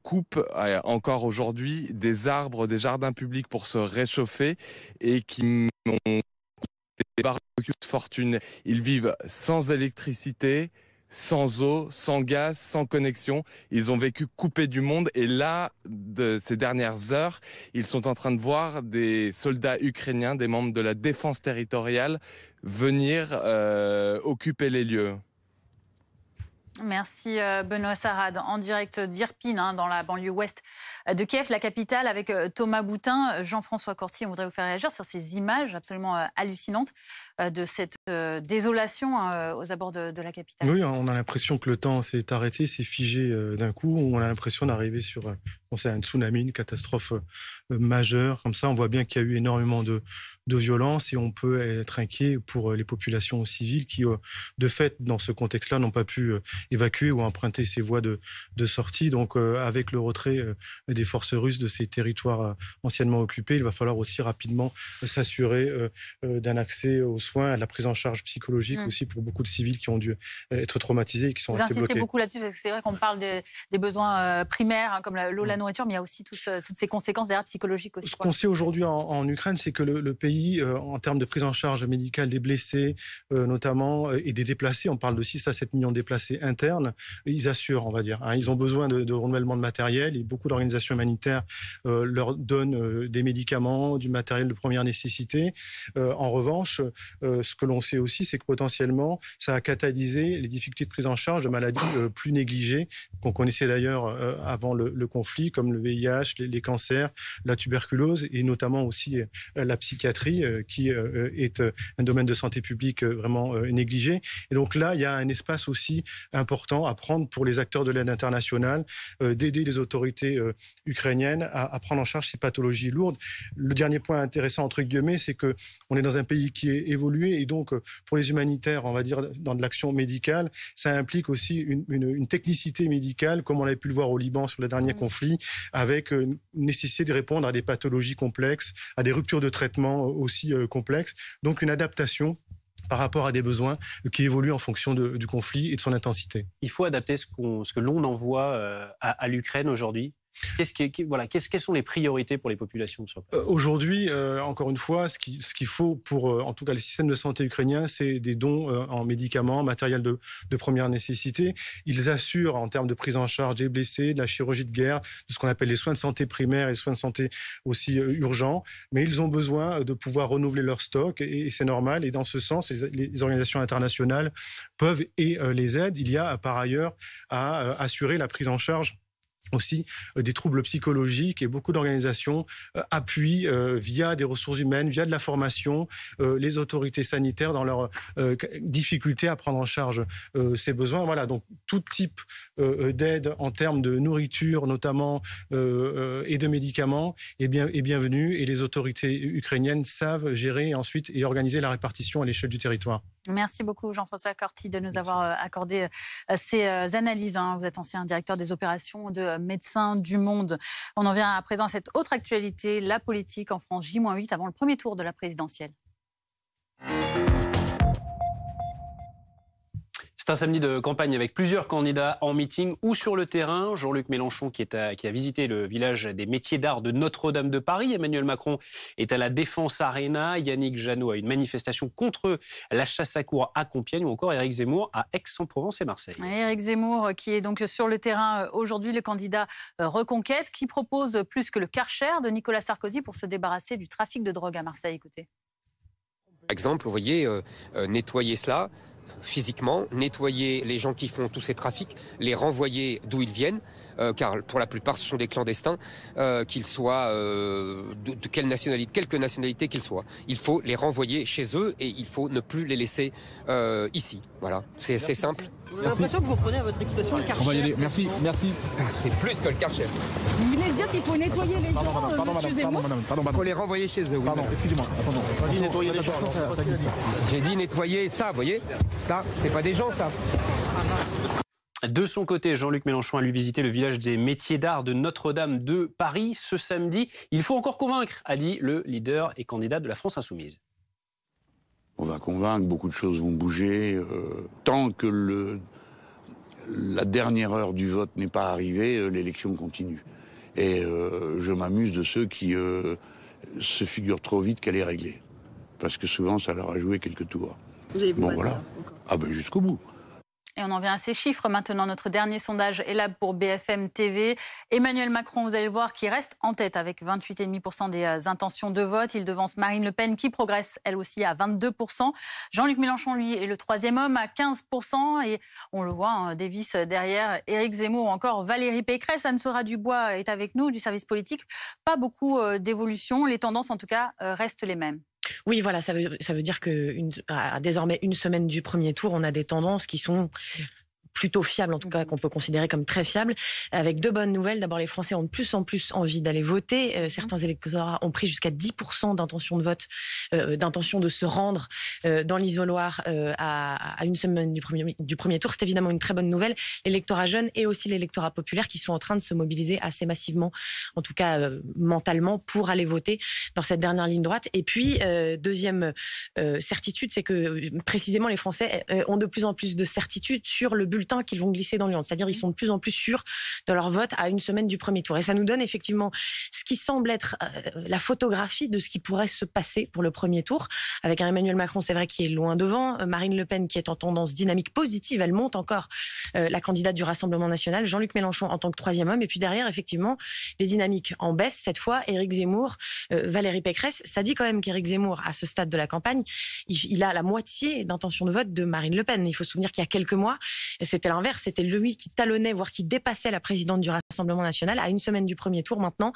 [SPEAKER 6] coupent encore aujourd'hui des arbres, des jardins publics pour se réchauffer et qui ont des barbecues de fortune. Ils vivent sans électricité, sans eau, sans gaz, sans connexion. Ils ont vécu coupés du monde et là, de ces dernières heures, ils sont en train de voir des soldats ukrainiens, des membres de la défense territoriale, venir occuper les lieux.
[SPEAKER 1] Merci Benoît Sarrad, en direct d'Irpin, dans la banlieue ouest de Kiev, la capitale, avec Thomas Boutin. Jean-François Corti, on voudrait vous faire réagir sur ces images absolument hallucinantes de cette désolation aux abords de la capitale.
[SPEAKER 10] Oui, on a l'impression que le temps s'est arrêté, s'est figé d'un coup. On a l'impression d'arriver sur un tsunami, une catastrophe majeure. Comme ça, on voit bien qu'il y a eu énormément de violence et on peut être inquiet pour les populations civiles qui, de fait, dans ce contexte-là, n'ont pas pu évacuer ou emprunter ces voies de sortie. Donc, avec le retrait des forces russes de ces territoires anciennement occupés, il va falloir aussi rapidement s'assurer d'un accès aux soins, à la prise en charge psychologique aussi pour beaucoup de civils qui ont dû être traumatisés et qui sont restés bloqués. Vous insistez
[SPEAKER 1] beaucoup là-dessus parce que c'est vrai qu'on parle des besoins primaires, comme l'eau, la nourriture, mais il y a aussi toutes ces conséquences derrière psychologiques aussi.
[SPEAKER 10] Ce qu'on sait aujourd'hui en Ukraine, c'est que le pays, en termes de prise en charge médicale des blessés, notamment, et des déplacés, on parle de 6 à 7 millions de déplacés internes, ils assurent, on va dire. Ils ont besoin de renouvellement de matériel et beaucoup d'organisations humanitaires leur donnent des médicaments, du matériel de première nécessité. En revanche, ce que l'on sait aussi, c'est que potentiellement, ça a catalysé les difficultés de prise en charge de maladies plus négligées, qu'on connaissait d'ailleurs avant le conflit, comme le VIH, les cancers, la tuberculose et notamment aussi la psychiatrie, qui est un domaine de santé publique vraiment négligé. Et donc là, il y a un espace aussi important à prendre pour les acteurs de l'aide internationale, d'aider les autorités ukrainiennes à prendre en charge ces pathologies lourdes. Le dernier point intéressant, entre guillemets, c'est qu'on est dans un pays qui est évolué et donc pour les humanitaires, on va dire, dans de l'action médicale, ça implique aussi une technicité médicale, comme on avait pu le voir au Liban sur le dernier conflit, avec une nécessité de répondre à des pathologies complexes, à des ruptures de traitement aussi complexes, donc une adaptation par rapport à des besoins qui évoluent en fonction du conflit et de son intensité.
[SPEAKER 2] Il faut adapter ce que l'on envoie à l'Ukraine aujourd'hui. Quelles sont les priorités pour les populations sur place ?
[SPEAKER 10] Aujourd'hui, encore une fois, ce qu'il faut pour, en tout cas, le système de santé ukrainien, c'est des dons en médicaments, matériel de première nécessité. Ils assurent, en termes de prise en charge des blessés, de la chirurgie de guerre, de ce qu'on appelle les soins de santé primaires et soins de santé aussi urgents. Mais ils ont besoin de pouvoir renouveler leur stock et c'est normal. Et dans ce sens, les organisations internationales peuvent et les aident. Il y a par ailleurs à assurer la prise en charge aussi des troubles psychologiques, et beaucoup d'organisations appuient via des ressources humaines, via de la formation, les autorités sanitaires dans leur difficulté à prendre en charge ces besoins. Voilà, donc tout type d'aide en termes de nourriture notamment et de médicaments est bienvenu, et les autorités ukrainiennes savent gérer ensuite et organiser la répartition à l'échelle du territoire.
[SPEAKER 1] Merci beaucoup Jean-François Corti de nous avoir accordé ces analyses. Vous êtes ancien directeur des opérations de Médecins du Monde. On en vient à présent à cette autre actualité, la politique en France, J-8 avant le premier tour de la présidentielle.
[SPEAKER 2] C'est un samedi de campagne avec plusieurs candidats en meeting ou sur le terrain. Jean-Luc Mélenchon qui a visité le village des métiers d'art de Notre-Dame de Paris. Emmanuel Macron est à la Défense Arena. Yannick Jadot a une manifestation contre la chasse à courre à Compiègne, ou encore Éric Zemmour à Aix-en-Provence et Marseille.
[SPEAKER 1] Éric Zemmour qui est donc sur le terrain aujourd'hui, le candidat Reconquête, qui propose plus que le Karcher de Nicolas Sarkozy pour se débarrasser du trafic de drogue à Marseille. Écoutez.
[SPEAKER 8] Par exemple, vous voyez, nettoyer cela physiquement, nettoyer les gens qui font tous ces trafics, les renvoyer d'où ils viennent, car pour la plupart ce sont des clandestins, qu'ils soient de quelle nationalité, quelque nationalité qu'ils soient. Il faut les renvoyer chez eux et il faut ne plus les laisser ici. Voilà, c'est simple.
[SPEAKER 9] J'ai l'impression que vous reprenez à votre expression le Karcher.
[SPEAKER 8] On va y aller. Merci. C'est plus que le Karcher.
[SPEAKER 9] Vous venez de dire qu'il faut nettoyer les gens, monsieur Zemmour.
[SPEAKER 8] Il faut les renvoyer chez eux. Oui,
[SPEAKER 9] pardon, excusez-moi.
[SPEAKER 8] J'ai dit nettoyer ça, vous voyez. Ça, c'est pas des gens, ça.
[SPEAKER 2] De son côté, Jean-Luc Mélenchon a lui visité le village des métiers d'art de Notre-Dame de Paris ce samedi. Il faut encore convaincre, a dit le leader et candidat de la France Insoumise.
[SPEAKER 11] On va convaincre, beaucoup de choses vont bouger. Tant que la dernière heure du vote n'est pas arrivée, l'élection continue. Et je m'amuse de ceux qui se figurent trop vite qu'elle est réglée. Parce que souvent, ça leur a joué quelques tours. Bon, voilà. Ah ben jusqu'au bout.
[SPEAKER 1] Et on en vient à ces chiffres maintenant. Notre dernier sondage est là pour BFM TV. Emmanuel Macron, vous allez le voir, qui reste en tête avec 28,5% des intentions de vote. Il devance Marine Le Pen qui progresse elle aussi à 22%. Jean-Luc Mélenchon, lui, est le troisième homme à 15%. Et on le voit, Davis derrière, Éric Zemmour ou encore Valérie Pécresse. Anne-Sora Dubois est avec nous du service politique. Pas beaucoup d'évolution. Les tendances, en tout cas, restent les mêmes.
[SPEAKER 16] Oui, voilà, ça veut dire que à désormais une semaine du premier tour, on a des tendances qui sont plutôt fiable, en tout cas qu'on peut considérer comme très fiable, avec deux bonnes nouvelles. D'abord, les Français ont de plus en plus envie d'aller voter. Certains électorats ont pris jusqu'à 10% d'intention de vote, d'intention de se rendre dans l'isoloir à une semaine du premier tour. C'est évidemment une très bonne nouvelle. L'électorat jeune et aussi l'électorat populaire qui sont en train de se mobiliser assez massivement, en tout cas mentalement, pour aller voter dans cette dernière ligne droite. Et puis, deuxième certitude, c'est que précisément les Français ont de plus en plus de certitude sur le bulletin qu'ils vont glisser dans l'urne. C'est-à-dire ils sont de plus en plus sûrs de leur vote à une semaine du premier tour. Et ça nous donne effectivement ce qui semble être la photographie de ce qui pourrait se passer pour le premier tour, avec un Emmanuel Macron, c'est vrai, qui est loin devant, Marine Le Pen qui est en tendance dynamique positive, elle monte encore, la candidate du Rassemblement national, Jean-Luc Mélenchon en tant que troisième homme, et puis derrière, effectivement, des dynamiques en baisse, cette fois, Éric Zemmour, Valérie Pécresse. Ça dit quand même qu'Éric Zemmour, à ce stade de la campagne, il a la moitié d'intention de vote de Marine Le Pen. Il faut se souvenir qu'il y a quelques mois, c'était l'inverse, c'était lui qui talonnait, voire qui dépassait la présidente du Rassemblement national. À une semaine du premier tour, maintenant,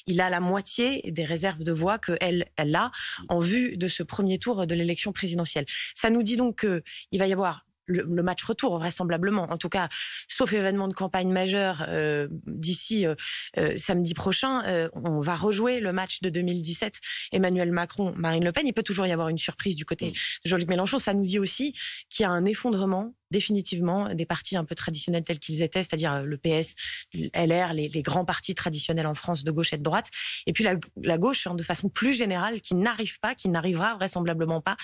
[SPEAKER 16] il a la moitié des réserves de voix qu'elle a en vue de ce premier tour de l'élection présidentielle. Ça nous dit donc qu'il va y avoir le match retour, vraisemblablement, en tout cas, sauf événement de campagne majeur d'ici samedi prochain, on va rejouer le match de 2017, Emmanuel Macron, Marine Le Pen. Il peut toujours y avoir une surprise du côté de Jean-Luc Mélenchon. Ça nous dit aussi qu'il y a un effondrement définitivement des partis un peu traditionnels tels qu'ils étaient, c'est-à-dire le PS, LR, les grands partis traditionnels en France de gauche et de droite, et puis la gauche, de façon plus générale, qui n'arrivera vraisemblablement pas,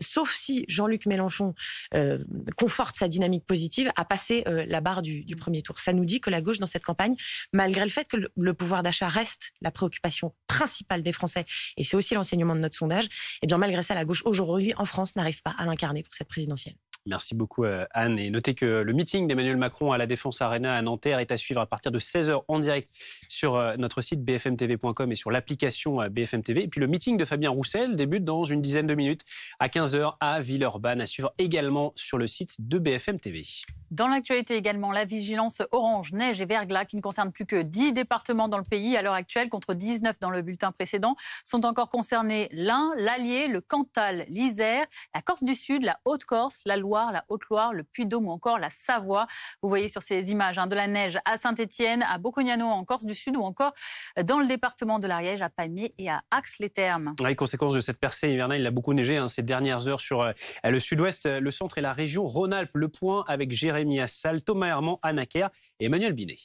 [SPEAKER 16] sauf si Jean-Luc Mélenchon conforte sa dynamique positive, à passer la barre du premier tour. Ça nous dit que la gauche, dans cette campagne, malgré le fait que le pouvoir d'achat reste la préoccupation principale des Français, et c'est aussi l'enseignement de notre sondage, et bien malgré ça, la gauche, aujourd'hui, en France, n'arrive pas à l'incarner pour cette présidentielle.
[SPEAKER 2] Merci beaucoup Anne. Et notez que le meeting d'Emmanuel Macron à la Défense Arena à Nanterre est à suivre à partir de 16h en direct sur notre site bfmtv.com et sur l'application BFM TV. Et puis le meeting de Fabien Roussel débute dans une dizaine de minutes à 15h à Villeurbanne, à suivre également sur le site de BFM TV.
[SPEAKER 1] Dans l'actualité également, la vigilance orange, neige et verglas qui ne concerne plus que 10 départements dans le pays à l'heure actuelle contre 19 dans le bulletin précédent. Sont encore concernés l'Ain, l'Allier, le Cantal, l'Isère, la Corse du Sud, la Haute-Corse, la Loire, la Haute-Loire, le Puy-de-Dôme ou encore la Savoie. Vous voyez sur ces images de la neige à Saint-Étienne, à Bocognano en Corse du Sud ou encore dans le département de l'Ariège, à Pamiers et à Ax-les-Thermes.
[SPEAKER 2] Les conséquences de cette percée hivernale, il a beaucoup neigé ces dernières heures sur le sud-ouest, le centre et la région Rhône-Alpes. Le point avec Jérémy Assal, Thomas Herman, Anna Kerr et Emmanuel Binet.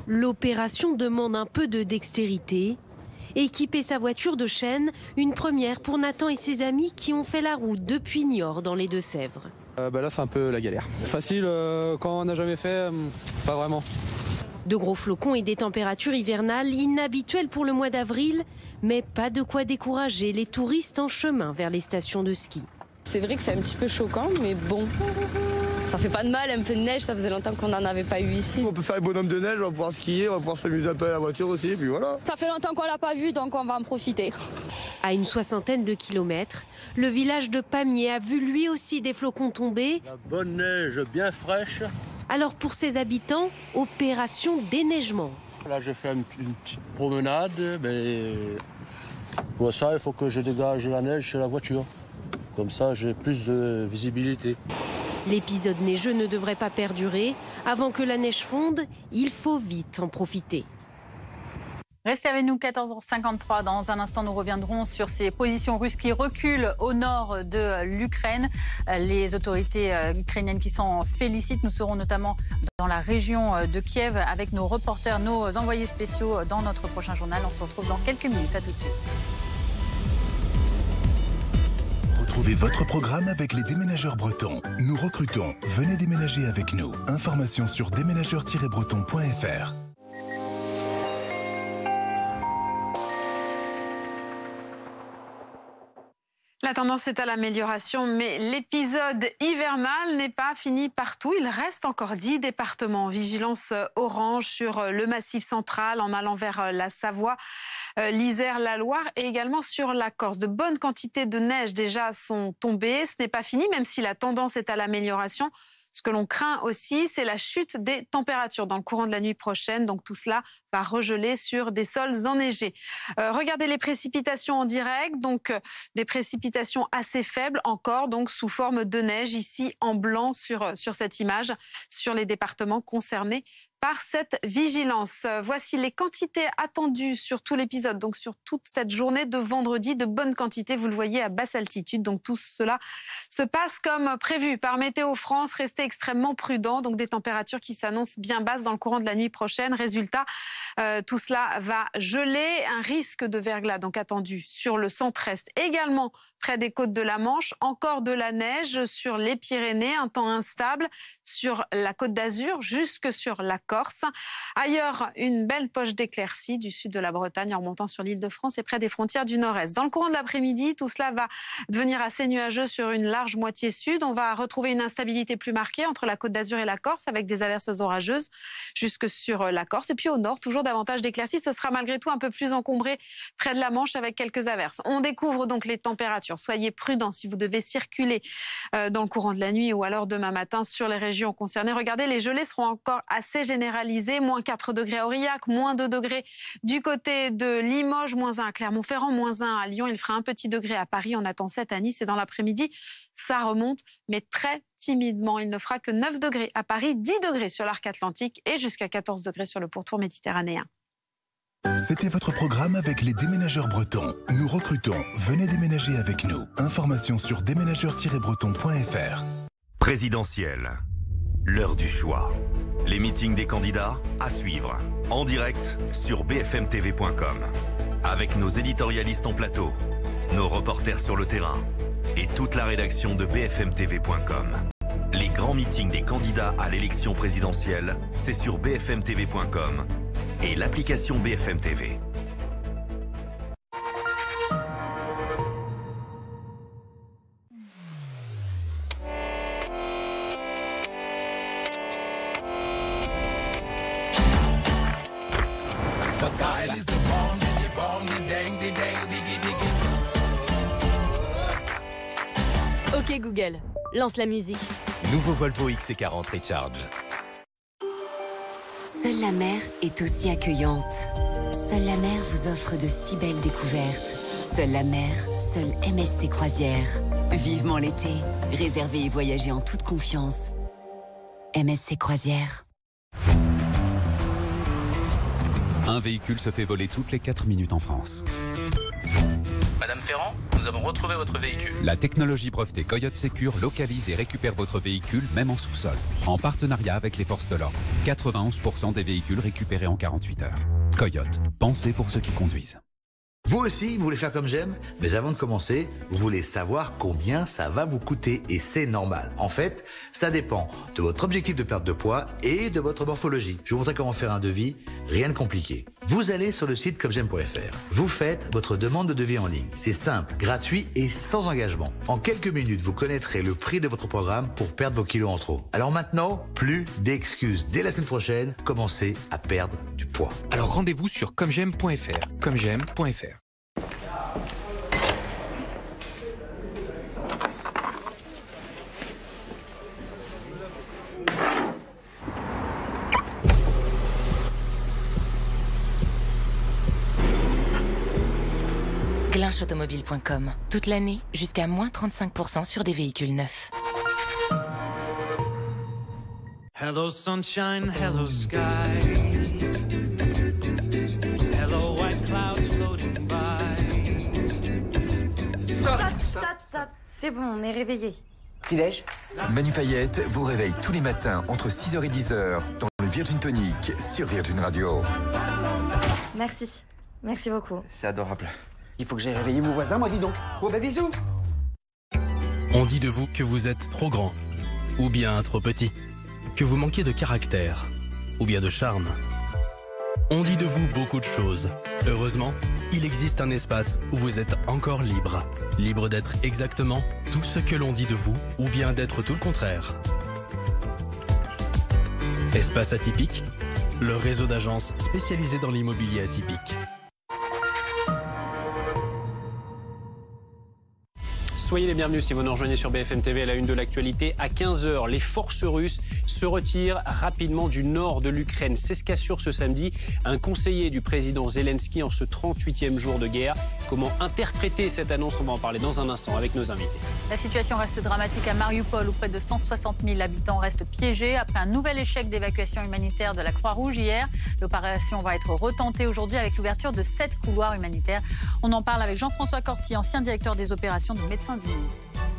[SPEAKER 12] L'opération demande un peu de dextérité. Équiper sa voiture de chaîne, une première pour Nathan et ses amis qui ont fait la route depuis Niort dans les Deux-Sèvres.
[SPEAKER 13] Là, c'est un peu la galère. Facile, quand on n'a jamais fait, pas vraiment.
[SPEAKER 12] De gros flocons et des températures hivernales inhabituelles pour le mois d'avril, mais pas de quoi décourager les touristes en chemin vers les stations de ski.
[SPEAKER 14] C'est vrai que c'est un petit peu choquant, mais bon, ça fait pas de mal, un peu de neige, ça faisait longtemps qu'on n'en avait pas eu ici.
[SPEAKER 15] On peut faire un bonhomme de neige, on va pouvoir skier, on va pouvoir s'amuser un peu à la voiture aussi, et puis voilà.
[SPEAKER 14] Ça fait longtemps qu'on l'a pas vu, donc on va en profiter.
[SPEAKER 12] À une 60aine de kilomètres, le village de Pamiers a vu lui aussi des flocons tomber.
[SPEAKER 18] La bonne neige bien fraîche.
[SPEAKER 12] Alors pour ses habitants, opération déneigement.
[SPEAKER 18] Là j'ai fait une petite promenade, mais pour ça il faut que je dégage la neige chez la voiture. Comme ça j'ai plus de visibilité.
[SPEAKER 12] L'épisode neigeux ne devrait pas perdurer. Avant que la neige fonde, il faut vite en profiter.
[SPEAKER 1] Restez avec nous, 14h53. Dans un instant, nous reviendrons sur ces positions russes qui reculent au nord de l'Ukraine. Les autorités ukrainiennes qui s'en félicitent. Nous serons notamment dans la région de Kiev avec nos reporters, nos envoyés spéciaux dans notre prochain journal. On se retrouve dans quelques minutes. À tout de suite.
[SPEAKER 20] Retrouvez votre programme avec les déménageurs bretons. Nous recrutons. Venez déménager avec nous. Information sur déménageurs-bretons.fr.
[SPEAKER 21] La tendance est à l'amélioration, mais l'épisode hivernal n'est pas fini partout. Il reste encore 10 départements en vigilance orange sur le Massif central en allant vers la Savoie, l'Isère, la Loire et également sur la Corse. De bonnes quantités de neige déjà sont tombées. Ce n'est pas fini, même si la tendance est à l'amélioration. Ce que l'on craint aussi, c'est la chute des températures dans le courant de la nuit prochaine. Donc tout cela va regeler sur des sols enneigés. Regardez les précipitations en direct. Donc des précipitations assez faibles encore, donc sous forme de neige ici en blanc sur cette image, sur les départements concernés par cette vigilance. Voici les quantités attendues sur tout l'épisode, donc sur toute cette journée de vendredi, de bonnes quantités, vous le voyez, à basse altitude. Donc tout cela se passe comme prévu par Météo France. Restez extrêmement prudents, donc des températures qui s'annoncent bien basses dans le courant de la nuit prochaine. Résultat, tout cela va geler. Un risque de verglas donc attendu sur le centre-est, également près des côtes de la Manche. Encore de la neige sur les Pyrénées, un temps instable sur la Côte d'Azur jusque sur la Corse. Ailleurs, une belle poche d'éclaircies du sud de la Bretagne en remontant sur l'Île-de-France et près des frontières du nord-est. Dans le courant de l'après-midi, tout cela va devenir assez nuageux sur une large moitié sud. On va retrouver une instabilité plus marquée entre la Côte d'Azur et la Corse avec des averses orageuses jusque sur la Corse. Et puis au nord, toujours davantage d'éclaircies. Ce sera malgré tout un peu plus encombré près de la Manche avec quelques averses. On découvre donc les températures. Soyez prudents si vous devez circuler dans le courant de la nuit ou alors demain matin sur les régions concernées. Regardez, les gelées seront encore assez généralisé, moins 4 degrés à Aurillac, moins 2 degrés du côté de Limoges, moins 1 à Clermont-Ferrand, moins 1 à Lyon. Il fera un petit degré à Paris, on attend 7 à Nice et dans l'après-midi, ça remonte, mais très timidement. Il ne fera que 9 degrés à Paris, 10 degrés sur l'arc atlantique et jusqu'à 14 degrés sur le pourtour méditerranéen.
[SPEAKER 20] C'était votre programme avec les déménageurs bretons. Nous recrutons. Venez déménager avec nous. Information sur déménageurs-bretons.fr.
[SPEAKER 25] Présidentielle. L'heure du choix. Les meetings des candidats à suivre. En direct sur bfmtv.com. Avec nos éditorialistes en plateau, nos reporters sur le terrain et toute la rédaction de bfmtv.com. Les grands meetings des candidats à l'élection présidentielle, c'est sur bfmtv.com et l'application BFM TV.
[SPEAKER 7] Ok Google, lance la musique.
[SPEAKER 25] Nouveau Volvo XC40 Recharge.
[SPEAKER 17] Seule la mer est aussi accueillante. Seule la mer vous offre de si belles découvertes. Seule la mer, seule MSC Croisière. Vivement l'été, réservez et voyagez en toute confiance. MSC Croisière.
[SPEAKER 25] Un véhicule se fait voler toutes les 4 minutes en France.
[SPEAKER 19] Madame Ferrand, nous avons retrouvé votre véhicule.
[SPEAKER 25] La technologie brevetée Coyote Secure localise et récupère votre véhicule même en sous-sol. En partenariat avec les forces de l'ordre. 91% des véhicules récupérés en 48 heures. Coyote, pensez pour ceux qui conduisent.
[SPEAKER 22] Vous aussi, vous voulez faire comme j'aime, mais avant de commencer, vous voulez savoir combien ça va vous coûter et c'est normal. En fait, ça dépend de votre objectif de perte de poids et de votre morphologie. Je vais vous montrer comment faire un devis, rien de compliqué. Vous allez sur le site commejaime.fr. Vous faites votre demande de devis en ligne. C'est simple, gratuit et sans engagement. En quelques minutes, vous connaîtrez le prix de votre programme pour perdre vos kilos en trop. Alors maintenant, plus d'excuses. Dès la semaine prochaine, commencez à perdre du poids.
[SPEAKER 23] Alors rendez-vous sur commejaime.fr. commejaime.fr.
[SPEAKER 17] Glinchautomobile.com. Toute l'année, jusqu'à moins 35% sur des véhicules neufs.
[SPEAKER 26] Hello sunshine, hello sky. Hello white clouds floating by.
[SPEAKER 27] Stop. C'est bon, on est réveillés.
[SPEAKER 28] Petit-déj.
[SPEAKER 25] Manu Payette vous réveille tous les matins entre 6h et 10h dans le Virgin Tonic sur Virgin Radio.
[SPEAKER 27] Merci beaucoup.
[SPEAKER 28] C'est adorable. Il faut que j'aille réveiller vos voisins, moi dis donc. Bon bah bisous.
[SPEAKER 29] On dit de vous que vous êtes trop grand, ou bien trop petit, que vous manquez de caractère, ou bien de charme. On dit de vous beaucoup de choses. Heureusement, il existe un espace où vous êtes encore libre. Libre d'être exactement tout ce que l'on dit de vous, ou bien d'être tout le contraire. Espace Atypique, le réseau d'agences spécialisées dans l'immobilier atypique.
[SPEAKER 2] Soyez les bienvenus si vous nous rejoignez sur BFM TV à la une de l'actualité. À 15h, les forces russes se retirent rapidement du nord de l'Ukraine. C'est ce qu'assure ce samedi un conseiller du président Zelensky en ce 38e jour de guerre. Comment interpréter cette annonce? On va en parler dans un instant avec nos invités.
[SPEAKER 1] La situation reste dramatique à Mariupol où près de 160 000 habitants restent piégés après un nouvel échec d'évacuation humanitaire de la Croix-Rouge hier. L'opération va être retentée aujourd'hui avec l'ouverture de 7 couloirs humanitaires. On en parle avec Jean-François Corti, ancien directeur des opérations du Médecins du Monde.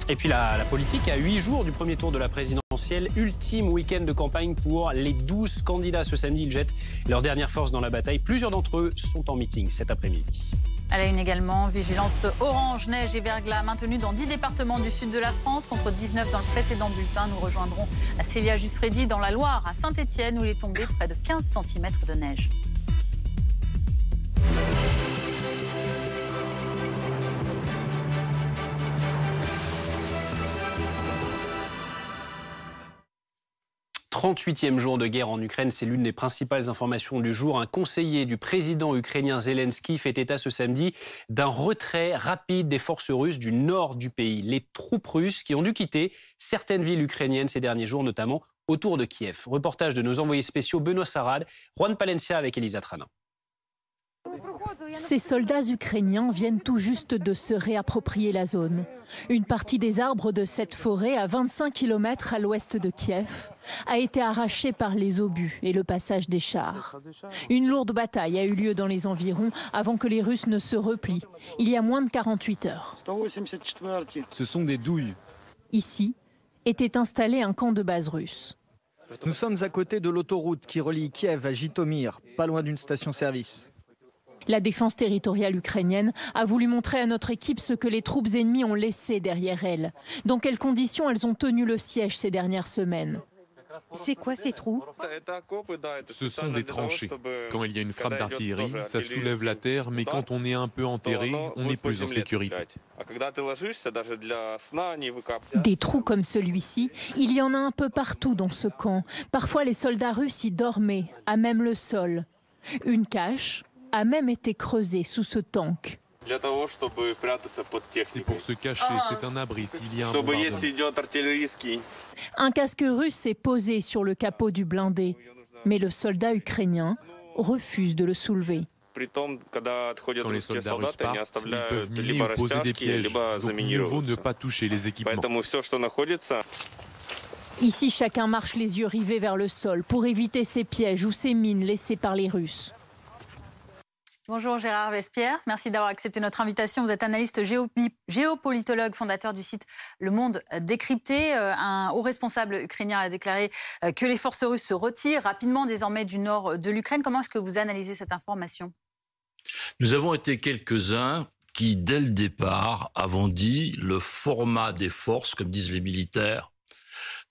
[SPEAKER 2] Et puis la politique, à 8 jours du premier tour de la présidentielle, ultime week-end de campagne pour les 12 candidats. Ce samedi, ils jettent leur dernière force dans la bataille. Plusieurs d'entre eux sont en meeting cet après-midi.
[SPEAKER 1] À la une également, vigilance orange, neige et verglas maintenue dans 10 départements du sud de la France, contre 19 dans le précédent bulletin. Nous rejoindrons Célia Jusfredi dans la Loire, à Saint-Étienne, où il est tombé près de 15 cm de neige.
[SPEAKER 2] « 38e jour de guerre en Ukraine, c'est l'une des principales informations du jour. Un conseiller du président ukrainien Zelensky fait état ce samedi d'un retrait rapide des forces russes du nord du pays. Les troupes russes qui ont dû quitter certaines villes ukrainiennes ces derniers jours, notamment autour de Kiev. Reportage de nos envoyés spéciaux Benoît Sarrad, Juan Palencia avec Elisa Tranin.
[SPEAKER 30] Ces soldats ukrainiens viennent tout juste de se réapproprier la zone. Une partie des arbres de cette forêt, à 25 km à l'ouest de Kiev, a été arrachée par les obus et le passage des chars. Une lourde bataille a eu lieu dans les environs avant que les Russes ne se replient, il y a moins de 48 heures.
[SPEAKER 31] Ce sont des douilles.
[SPEAKER 30] Ici était installé un camp de base russe.
[SPEAKER 31] Nous sommes à côté de l'autoroute qui relie Kiev à Jitomir, pas loin d'une station-service.
[SPEAKER 30] La défense territoriale ukrainienne a voulu montrer à notre équipe ce que les troupes ennemies ont laissé derrière elles. Dans quelles conditions elles ont tenu le siège ces dernières semaines.
[SPEAKER 12] C'est quoi ces trous?
[SPEAKER 32] Ce sont des tranchées. Quand il y a une frappe d'artillerie, ça soulève la terre, mais quand on est un peu enterré, on est plus en sécurité.
[SPEAKER 30] Des trous comme celui-ci, il y en a un peu partout dans ce camp. Parfois les soldats russes y dormaient, à même le sol. Une cache a même été creusée sous ce tank.
[SPEAKER 32] C'est pour se cacher, c'est un abri s'il y a un bombardement.
[SPEAKER 30] Un casque russe est posé sur le capot du blindé, mais le soldat ukrainien refuse de le soulever.
[SPEAKER 32] Quand les soldats russes partent, ils peuvent miner ou poser des pièges, donc mieux vaut ne pas toucher les équipements.
[SPEAKER 30] Ici, chacun marche les yeux rivés vers le sol pour éviter ces pièges ou ces mines laissées par les Russes.
[SPEAKER 1] Bonjour Gérard Vespierre, merci d'avoir accepté notre invitation. Vous êtes analyste géopolitologue, fondateur du site Le Monde Décrypté. Un haut responsable ukrainien a déclaré que les forces russes se retirent rapidement désormais du nord de l'Ukraine. Comment est-ce que vous analysez cette information ?
[SPEAKER 3] Nous avons été quelques-uns qui, dès le départ, avons dit le format des forces, comme disent les militaires,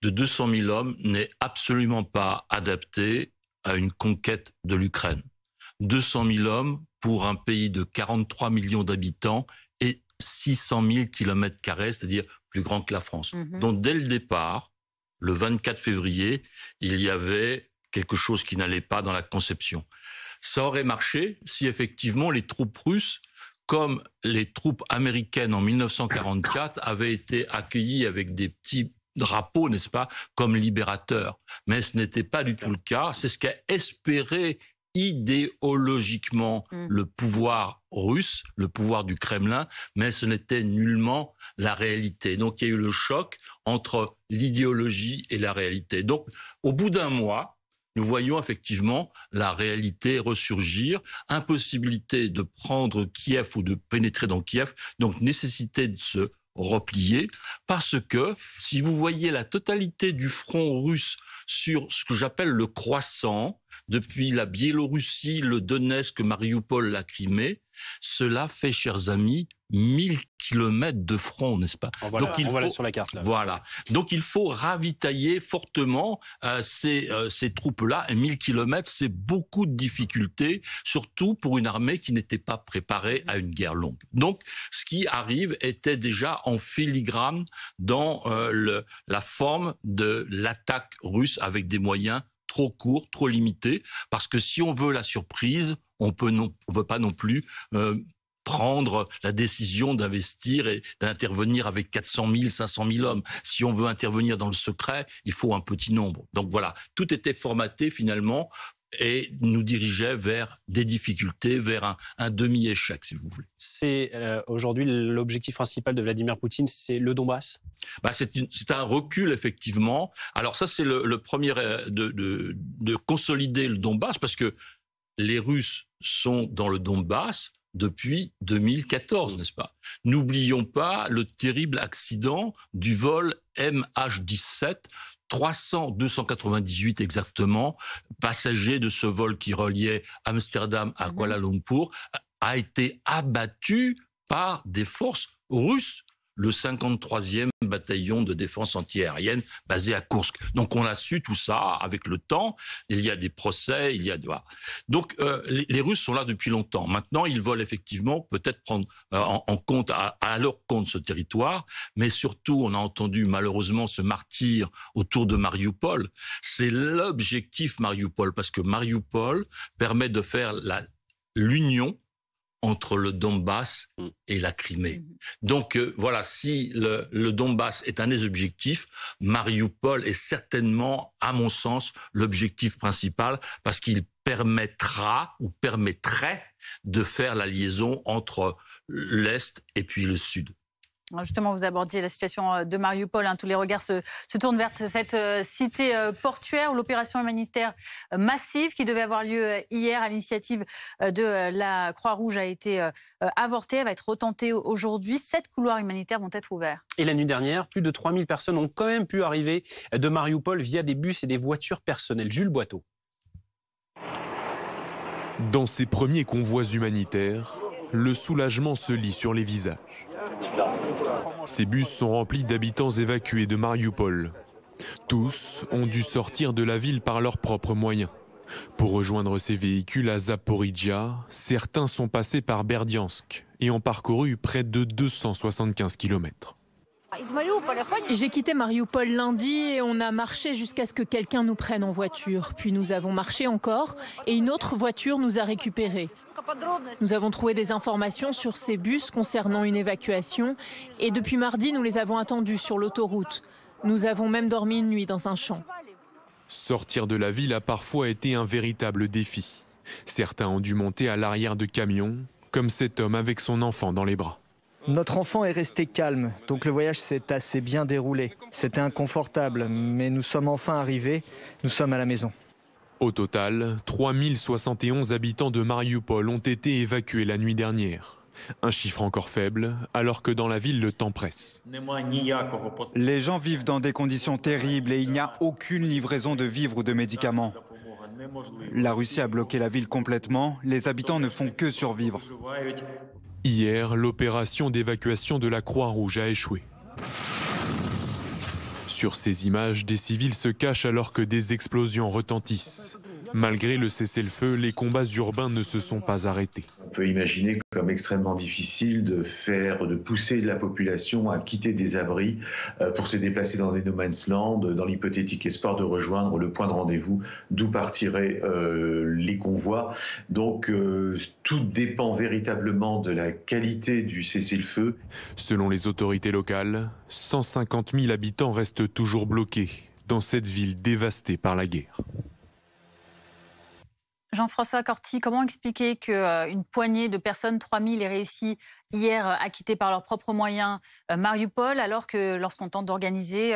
[SPEAKER 3] de 200 000 hommes n'est absolument pas adapté à une conquête de l'Ukraine. 200 000 hommes pour un pays de 43 millions d'habitants et 600 000 km², c'est-à-dire plus grand que la France. Donc dès le départ, le 24 février, il y avait quelque chose qui n'allait pas dans la conception. Ça aurait marché si effectivement les troupes russes, comme les troupes américaines en 1944, avaient été accueillies avec des petits drapeaux, n'est-ce pas, comme libérateurs. Mais ce n'était pas du tout le cas. C'est ce qu'a espéré idéologiquement le pouvoir russe, le pouvoir du Kremlin, mais ce n'était nullement la réalité. Donc il y a eu le choc entre l'idéologie et la réalité. Donc au bout d'un mois, nous voyons effectivement la réalité ressurgir, impossibilité de prendre Kiev ou de pénétrer dans Kiev, donc nécessité de se replier, parce que si vous voyez la totalité du front russe sur ce que j'appelle le croissant, depuis la Biélorussie, le Donetsk, Mariupol, la Crimée, cela fait, chers amis, 1000 kilomètres de front, n'est-ce pas?
[SPEAKER 2] Donc il faut, sur la carte, là.
[SPEAKER 3] Voilà. Donc il faut ravitailler fortement ces troupes-là. Et 1000 kilomètres, c'est beaucoup de difficultés, surtout pour une armée qui n'était pas préparée à une guerre longue. Donc ce qui arrive était déjà en filigrane dans la forme de l'attaque russe avec des moyens trop courts, trop limités, parce que si on veut la surprise, on peut pas non plus prendre la décision d'investir et d'intervenir avec 400 000, 500 000 hommes. Si on veut intervenir dans le secret, il faut un petit nombre. Donc voilà, tout était formaté finalement et nous dirigeait vers des difficultés, vers un demi-échec, si vous voulez.
[SPEAKER 2] C'est aujourd'hui l'objectif principal de Vladimir Poutine, c'est le Donbass?
[SPEAKER 3] C'est un recul, effectivement. Alors ça, c'est le premier de consolider le Donbass, parce que les Russes sont dans le Donbass depuis 2014, n'est-ce pas? N'oublions pas le terrible accident du vol MH17, 298 exactement, passagers de ce vol qui reliait Amsterdam à Kuala Lumpur, a été abattu par des forces russes, le 53e bataillon de défense antiaérienne basé à Koursk. Donc on a su tout ça avec le temps. Il y a des procès, Donc les Russes sont là depuis longtemps. Maintenant, ils veulent effectivement peut-être prendre en compte, à leur compte, ce territoire. Mais surtout, on a entendu malheureusement ce martyr autour de Mariupol. C'est l'objectif Mariupol, parce que Mariupol permet de faire l'union entre le Donbass et la Crimée. Donc voilà, si le Donbass est un des objectifs, Mariupol est certainement, à mon sens, l'objectif principal, parce qu'il permettra ou permettrait de faire la liaison entre l'Est et puis le Sud.
[SPEAKER 1] Justement, vous abordiez la situation de Mariupol. Tous les regards se tournent vers cette cité portuaire où l'opération humanitaire massive qui devait avoir lieu hier à l'initiative de la Croix-Rouge a été avortée. Elle va être retentée aujourd'hui. 7 couloirs humanitaires vont être ouverts. Et
[SPEAKER 2] la nuit dernière, plus de 3000 personnes ont quand même pu arriver de Mariupol via des bus et des voitures personnelles. Jules Boiteau.
[SPEAKER 32] Dans ces premiers convois humanitaires, le soulagement se lit sur les visages. Ces bus sont remplis d'habitants évacués de Mariupol. Tous ont dû sortir de la ville par leurs propres moyens. Pour rejoindre ces véhicules à Zaporijia, certains sont passés par Berdiansk et ont parcouru près de 275 km.
[SPEAKER 30] J'ai quitté Mariupol lundi et on a marché jusqu'à ce que quelqu'un nous prenne en voiture. Puis nous avons marché encore et une autre voiture nous a récupérés. Nous avons trouvé des informations sur ces bus concernant une évacuation et depuis mardi, nous les avons attendus sur l'autoroute. Nous avons même dormi une nuit dans un champ.
[SPEAKER 32] Sortir de la ville a parfois été un véritable défi. Certains ont dû monter à l'arrière de camions, comme cet homme avec son enfant dans les bras.
[SPEAKER 31] Notre enfant est resté calme, donc le voyage s'est assez bien déroulé. C'était inconfortable, mais nous sommes enfin arrivés, nous sommes à la maison.
[SPEAKER 32] Au total, 3071 habitants de Mariupol ont été évacués la nuit dernière. Un chiffre encore faible, alors que dans la ville, le temps presse.
[SPEAKER 4] Les gens vivent dans des conditions terribles et il n'y a aucune livraison de vivres ou de médicaments. La Russie a bloqué la ville complètement, les habitants ne font que survivre.
[SPEAKER 32] Hier, l'opération d'évacuation de la Croix-Rouge a échoué. Sur ces images, des civils se cachent alors que des explosions retentissent. Malgré le cessez-le-feu, les combats urbains ne se sont pas arrêtés.
[SPEAKER 5] On peut imaginer comme extrêmement difficile de pousser la population à quitter des abris pour se déplacer dans des no man's land, dans l'hypothétique espoir de rejoindre le point de rendez-vous d'où partiraient les convois. Donc tout dépend véritablement de la qualité du cessez-le-feu.
[SPEAKER 32] Selon les autorités locales, 150 000 habitants restent toujours bloqués dans cette ville dévastée par la guerre.
[SPEAKER 1] Jean-François Corti, comment expliquer qu'une poignée de personnes, 3000, ait réussi hier à quitter par leurs propres moyens Mariupol, alors que lorsqu'on tente d'organiser,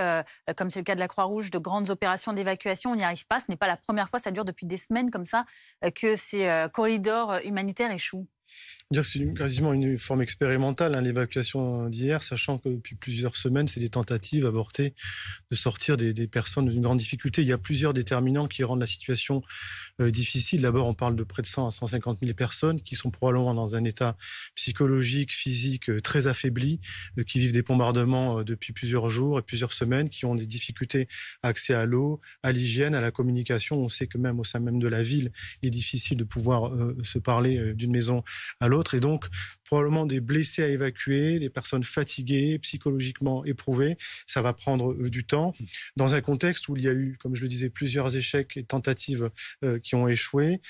[SPEAKER 1] comme c'est le cas de la Croix-Rouge, de grandes opérations d'évacuation, on n'y arrive pas. Ce n'est pas la première fois, ça dure depuis des semaines comme ça, que ces corridors humanitaires échouent.
[SPEAKER 6] C'est quasiment une forme expérimentale, l'évacuation d'hier, sachant que depuis plusieurs semaines, c'est des tentatives avortées de sortir des personnes d'une grande difficulté. Il y a plusieurs déterminants qui rendent la situation difficile. D'abord, on parle de près de 100 à 150 000 personnes qui sont probablement dans un état psychologique, physique très affaibli, qui vivent des bombardements depuis plusieurs jours et plusieurs semaines, qui ont des difficultés d'accès à l'eau, à l'hygiène, à la communication. On sait que même au sein même de la ville, il est difficile de pouvoir se parler d'une maison à l'autre. Et donc, probablement des blessés à évacuer, des personnes fatiguées, psychologiquement éprouvées. Ça va prendre du temps. Dans un contexte où il y a eu, comme je le disais, plusieurs échecs et tentatives qui ont échoué,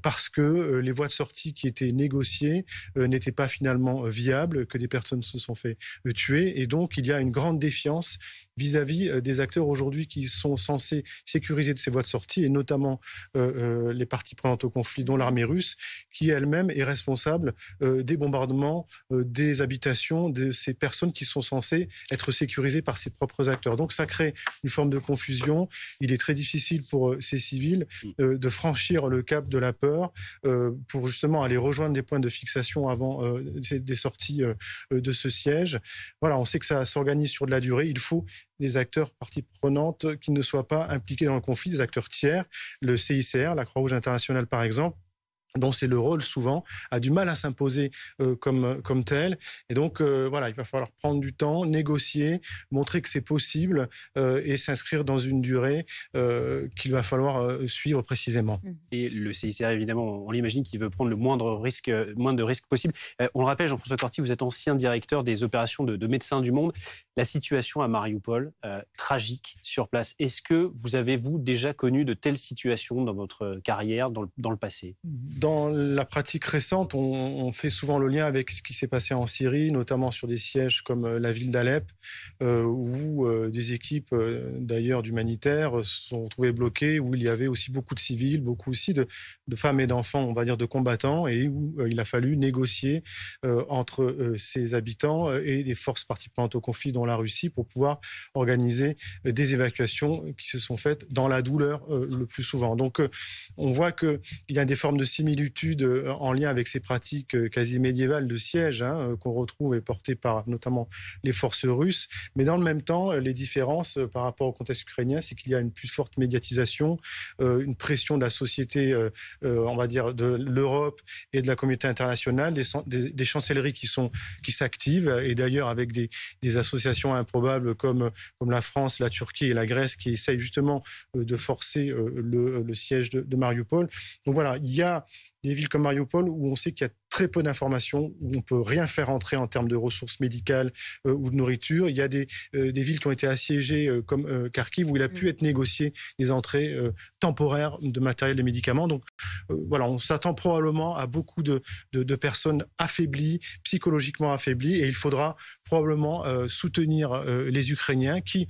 [SPEAKER 6] parce que les voies de sortie qui étaient négociées n'étaient pas finalement viables, que des personnes se sont fait tuer. Et donc, il y a une grande défiance vis-à-vis des acteurs aujourd'hui qui sont censés sécuriser ces voies de sortie, et notamment les parties prenantes au conflit, dont l'armée russe, qui elle-même est responsable des bombardements, des habitations, de ces personnes qui sont censées être sécurisées par ses propres acteurs. Donc ça crée une forme de confusion. Il est très difficile pour ces civils de franchir le cap de la peur pour justement aller rejoindre des points de fixation avant des sorties de ce siège. Voilà, on sait que ça s'organise sur de la durée. Il faut des acteurs parties prenantes qui ne soient pas impliqués dans le conflit, des acteurs tiers. Le CICR, la Croix-Rouge internationale par exemple, dont c'est le rôle souvent, a du mal à s'imposer comme tel. Et donc, voilà, il va falloir prendre du temps, négocier, montrer que c'est possible et s'inscrire dans une durée qu'il va falloir suivre précisément.
[SPEAKER 2] Et le CICR, évidemment, on l'imagine qu'il veut prendre le moindre de risques possible. On le rappelle, Jean-François Corti, vous êtes ancien directeur des opérations de Médecins du Monde. La situation à Mariupol, tragique sur place. Est-ce que vous avez, déjà connu de telles situations dans votre carrière, dans le passé ?
[SPEAKER 6] Dans la pratique récente, on fait souvent le lien avec ce qui s'est passé en Syrie, notamment sur des sièges comme la ville d'Alep, où des équipes d'ailleurs d'humanitaires se sont retrouvées bloquées, où il y avait aussi beaucoup de civils, beaucoup aussi de femmes et d'enfants, on va dire de combattants, et où il a fallu négocier entre ces habitants et les forces parties prenantes au conflit, dont la Russie, pour pouvoir organiser des évacuations qui se sont faites dans la douleur le plus souvent. Donc on voit qu'il y a des formes de similitude en lien avec ces pratiques quasi médiévales de siège qu'on retrouve et portées par notamment les forces russes. Mais dans le même temps, les différences par rapport au contexte ukrainien, c'est qu'il y a une plus forte médiatisation, une pression de la société, on va dire de l'Europe et de la communauté internationale, des chancelleries qui s'activent, et d'ailleurs avec des associations improbables comme la France, la Turquie et la Grèce qui essayent justement de forcer le siège de Mariupol. Donc voilà, il y a des villes comme Mariupol où on sait qu'il y a très peu d'informations, où on ne peut rien faire entrer en termes de ressources médicales ou de nourriture. Il y a des villes qui ont été assiégées comme Kharkiv où il a pu être négocié des entrées temporaires de matériel et médicaments. Donc voilà, on s'attend probablement à beaucoup de personnes affaiblies, psychologiquement affaiblies, et il faudra probablement soutenir les Ukrainiens qui,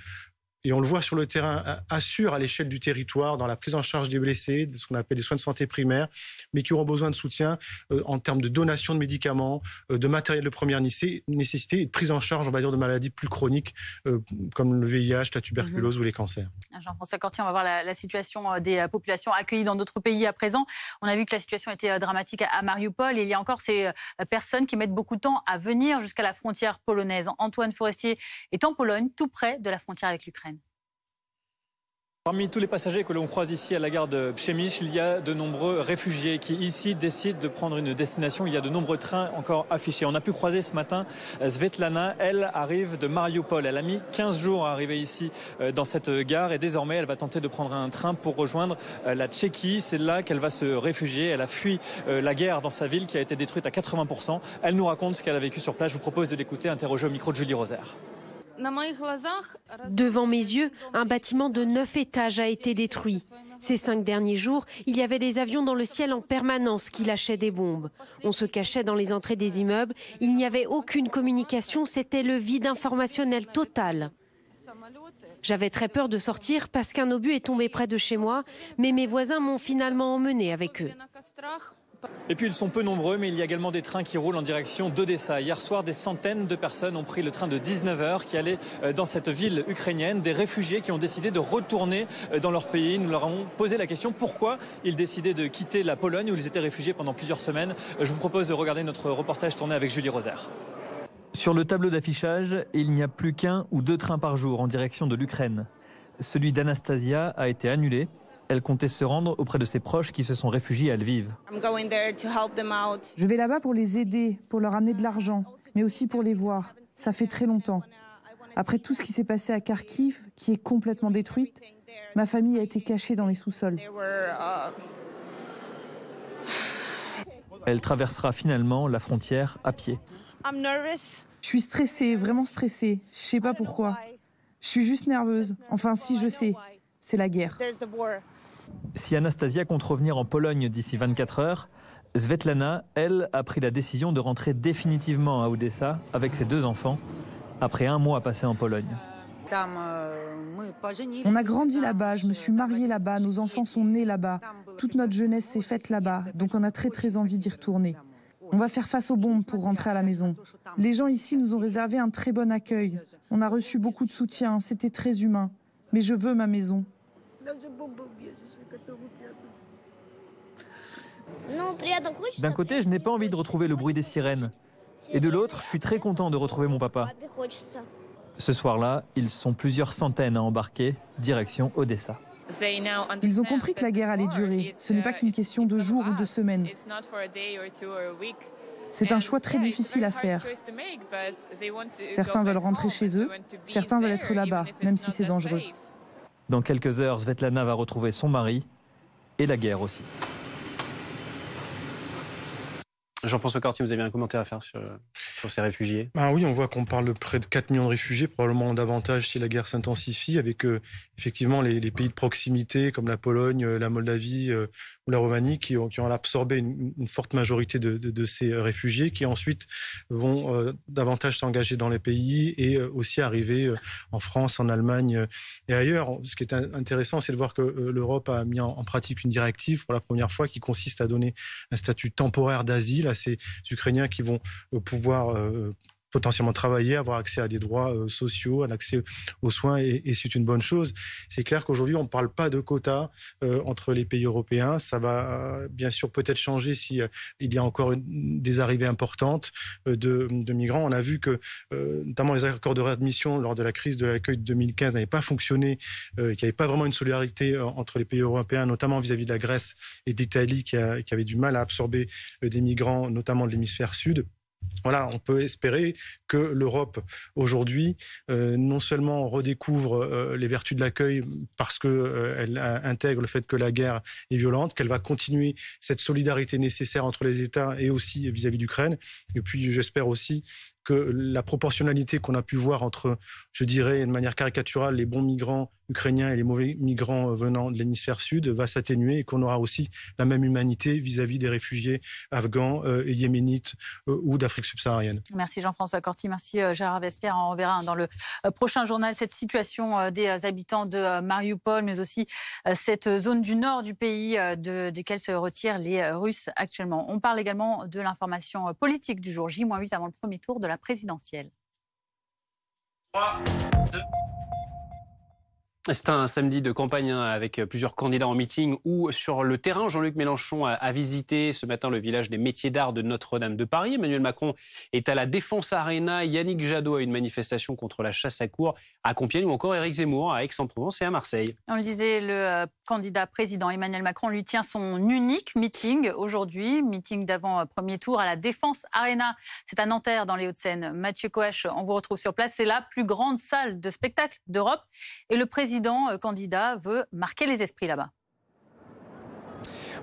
[SPEAKER 6] et on le voit sur le terrain, assurent à l'échelle du territoire dans la prise en charge des blessés, de ce qu'on appelle les soins de santé primaires, mais qui auront besoin de soutien en termes de donation de médicaments, de matériel de première nécessité et de prise en charge, on va dire, de maladies plus chroniques comme le VIH, la tuberculose ou les cancers.
[SPEAKER 1] Jean-François Corti, on va voir la situation des populations accueillies dans d'autres pays à présent. On a vu que la situation était dramatique à Mariupol et il y a encore ces personnes qui mettent beaucoup de temps à venir jusqu'à la frontière polonaise. Antoine Forestier est en Pologne, tout près de la frontière avec l'Ukraine.
[SPEAKER 8] Parmi tous les passagers que l'on croise ici à la gare de Przemyśl, il y a de nombreux réfugiés qui ici décident de prendre une destination. Il y a de nombreux trains encore affichés. On a pu croiser ce matin Svetlana. Elle arrive de Mariupol. Elle a mis 15 jours à arriver ici dans cette gare et désormais elle va tenter de prendre un train pour rejoindre la Tchéquie. C'est là qu'elle va se réfugier. Elle a fui la guerre dans sa ville qui a été détruite à 80%. Elle nous raconte ce qu'elle a vécu sur place. Je vous propose de l'écouter, interrogée au micro de Julie Rosaire.
[SPEAKER 12] Devant mes yeux, un bâtiment de 9 étages a été détruit. Ces 5 derniers jours, il y avait des avions dans le ciel en permanence qui lâchaient des bombes. On se cachait dans les entrées des immeubles. Il n'y avait aucune communication, c'était le vide informationnel total. J'avais très peur de sortir parce qu'un obus est tombé près de chez moi, mais mes voisins m'ont finalement emmené avec eux.
[SPEAKER 8] Et puis ils sont peu nombreux, mais il y a également des trains qui roulent en direction d'Odessa. Hier soir, des centaines de personnes ont pris le train de 19h qui allait dans cette ville ukrainienne. Des réfugiés qui ont décidé de retourner dans leur pays. Nous leur avons posé la question pourquoi ils décidaient de quitter la Pologne où ils étaient réfugiés pendant plusieurs semaines. Je vous propose de regarder notre reportage tourné avec Julie Rosaire.
[SPEAKER 9] Sur le tableau d'affichage, il n'y a plus qu'un ou 2 trains par jour en direction de l'Ukraine. Celui d'Anastasia a été annulé. Elle comptait se rendre auprès de ses proches qui se sont réfugiés à Lviv.
[SPEAKER 10] Je vais là-bas pour les aider, pour leur amener de l'argent, mais aussi pour les voir. Ça fait très longtemps. Après tout ce qui s'est passé à Kharkiv, qui est complètement détruite, ma famille a été cachée dans les sous-sols.
[SPEAKER 9] Elle traversera finalement la frontière à pied.
[SPEAKER 10] Je suis stressée, vraiment stressée. Je sais pas pourquoi. Je suis juste nerveuse. Enfin, si, je sais. C'est la guerre.
[SPEAKER 9] Si Anastasia compte revenir en Pologne d'ici 24 heures, Svetlana, elle, a pris la décision de rentrer définitivement à Odessa avec ses 2 enfants, après 1 mois passé en Pologne.
[SPEAKER 10] On a grandi là-bas, je me suis mariée là-bas, nos enfants sont nés là-bas. Toute notre jeunesse s'est faite là-bas, donc on a très envie d'y retourner. On va faire face aux bombes pour rentrer à la maison. Les gens ici nous ont réservé un très bon accueil. On a reçu beaucoup de soutien, c'était très humain. Mais je veux ma maison.
[SPEAKER 9] D'un côté, je n'ai pas envie de retrouver le bruit des sirènes. Et de l'autre, je suis très content de retrouver mon papa. Ce soir-là, ils sont plusieurs centaines à embarquer, direction Odessa.
[SPEAKER 10] Ils ont compris que la guerre allait durer. Ce n'est pas qu'une question de jours ou de semaines. C'est un choix très difficile à faire. Certains veulent rentrer chez eux, certains veulent être là-bas, même si c'est dangereux.
[SPEAKER 9] Dans quelques heures, Svetlana va retrouver son mari et la guerre aussi.
[SPEAKER 2] Jean-François Corti, vous avez un commentaire à faire sur ces réfugiés?
[SPEAKER 6] Oui, on voit qu'on parle de près de 4 millions de réfugiés, probablement davantage si la guerre s'intensifie, avec effectivement les pays de proximité comme la Pologne, la Moldavie ou la Roumanie qui ont absorbé une forte majorité de ces réfugiés qui ensuite vont davantage s'engager dans les pays et aussi arriver en France, en Allemagne et ailleurs. Ce qui est intéressant, c'est de voir que l'Europe a mis en pratique une directive pour la première fois qui consiste à donner un statut temporaire d'asile à ces Ukrainiens qui vont pouvoir potentiellement travailler, avoir accès à des droits sociaux, un accès aux soins, et c'est une bonne chose. C'est clair qu'aujourd'hui, on ne parle pas de quotas entre les pays européens. Ça va bien sûr peut-être changer si il y a encore des arrivées importantes de migrants. On a vu que notamment les accords de réadmission lors de la crise de l'accueil de 2015 n'avaient pas fonctionné, qu'il n'y avait pas vraiment une solidarité entre les pays européens, notamment vis-à-vis de la Grèce et d'Italie qui avait du mal à absorber des migrants, notamment de l'hémisphère sud. Voilà, on peut espérer que l'Europe, aujourd'hui, non seulement redécouvre les vertus de l'accueil parce qu'elle intègre le fait que la guerre est violente, qu'elle va continuer cette solidarité nécessaire entre les États et aussi vis-à-vis d'Ukraine. Et puis, j'espère aussi que la proportionnalité qu'on a pu voir entre, je dirais, de manière caricaturale, les bons migrants ukrainiens et les mauvais migrants venant de l'hémisphère sud va s'atténuer et qu'on aura aussi la même humanité vis-à-vis des réfugiés afghans, yéménites ou d'Afrique subsaharienne.
[SPEAKER 1] Merci Jean-François Corti, merci Gérard Vespierre. On verra dans le prochain journal cette situation des habitants de Mariupol, mais aussi cette zone du nord du pays desquelles se retirent les Russes actuellement. On parle également de l'information politique du jour, J-8 avant le premier tour de la présidentielle.
[SPEAKER 2] 3, 2. C'est un samedi de campagne avec plusieurs candidats en meeting ou sur le terrain. Jean-Luc Mélenchon a visité ce matin le village des métiers d'art de Notre-Dame de Paris. Emmanuel Macron est à la Défense Arena. Yannick Jadot a une manifestation contre la chasse à courre à Compiègne ou encore Éric Zemmour à Aix-en-Provence et à Marseille.
[SPEAKER 1] On le disait, le candidat président Emmanuel Macron lui tient son unique meeting aujourd'hui. Meeting d'avant premier tour à la Défense Arena. C'est à Nanterre dans les Hauts-de-Seine. Mathieu Coach, on vous retrouve sur place. C'est la plus grande salle de spectacle d'Europe. Et le président candidat veut marquer les esprits là-bas.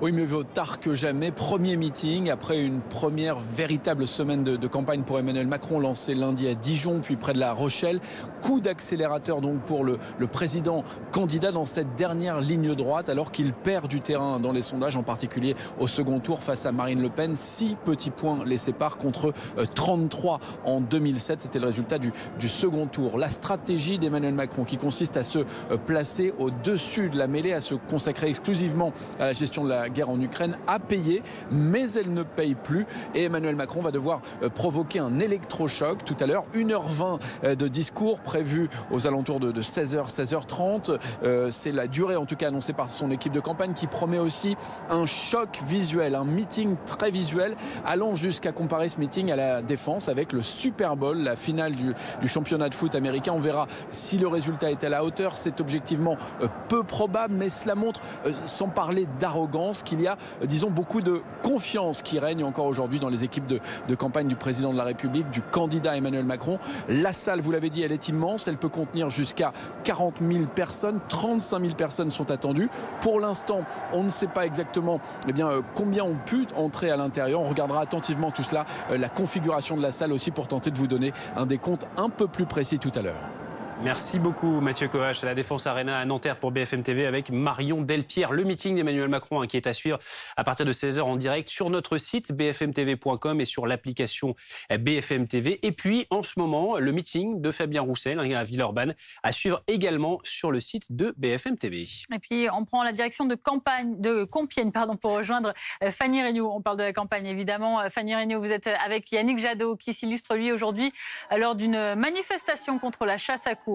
[SPEAKER 7] Oui, mieux vaut tard que jamais. Premier meeting après une première véritable semaine de campagne pour Emmanuel Macron, lancé lundi à Dijon, puis près de La Rochelle. Coup d'accélérateur donc pour le président candidat dans cette dernière ligne droite, alors qu'il perd du terrain dans les sondages, en particulier au second tour face à Marine Le Pen. 6 petits points les séparent contre 33 en 2007. C'était le résultat du second tour. La stratégie d'Emmanuel Macron qui consiste à se placer au-dessus de la mêlée, à se consacrer exclusivement à la gestion de la guerre en Ukraine, a payé, mais elle ne paye plus. Et Emmanuel Macron va devoir provoquer un électrochoc tout à l'heure. 1h20 de discours prévu aux alentours de 16h, 16h30. C'est la durée en tout cas annoncée par son équipe de campagne qui promet aussi un choc visuel, un meeting très visuel, allant jusqu'à comparer ce meeting à la Défense avec le Super Bowl, la finale du championnat de foot américain. On verra si le résultat est à la hauteur. C'est objectivement peu probable, mais cela montre, sans parler d'arrogance, qu'il y a, disons, beaucoup de confiance qui règne encore aujourd'hui dans les équipes de campagne du président de la République, du candidat Emmanuel Macron. La salle, vous l'avez dit, elle est immense. Elle peut contenir jusqu'à 40 000 personnes. 35 000 personnes sont attendues. Pour l'instant, on ne sait pas exactement combien ont pu entrer à l'intérieur. On regardera attentivement tout cela, la configuration de la salle aussi, pour tenter de vous donner un décompte un peu plus précis tout à l'heure.
[SPEAKER 2] Merci beaucoup Mathieu Coach à la Défense Arena à Nanterre pour BFM TV avec Marion Delpierre. Le meeting d'Emmanuel Macron qui est à suivre à partir de 16h en direct sur notre site bfmtv.com et sur l'application BFM TV. Et puis en ce moment, le meeting de Fabien Roussel à Villeurbanne à suivre également sur le site de BFM TV.
[SPEAKER 1] Et puis on prend la direction de Compiègne pour rejoindre Fanny Regnault. On parle de la campagne évidemment. Fanny Regnault, vous êtes avec Yannick Jadot qui s'illustre lui aujourd'hui lors d'une manifestation contre la chasse à courre.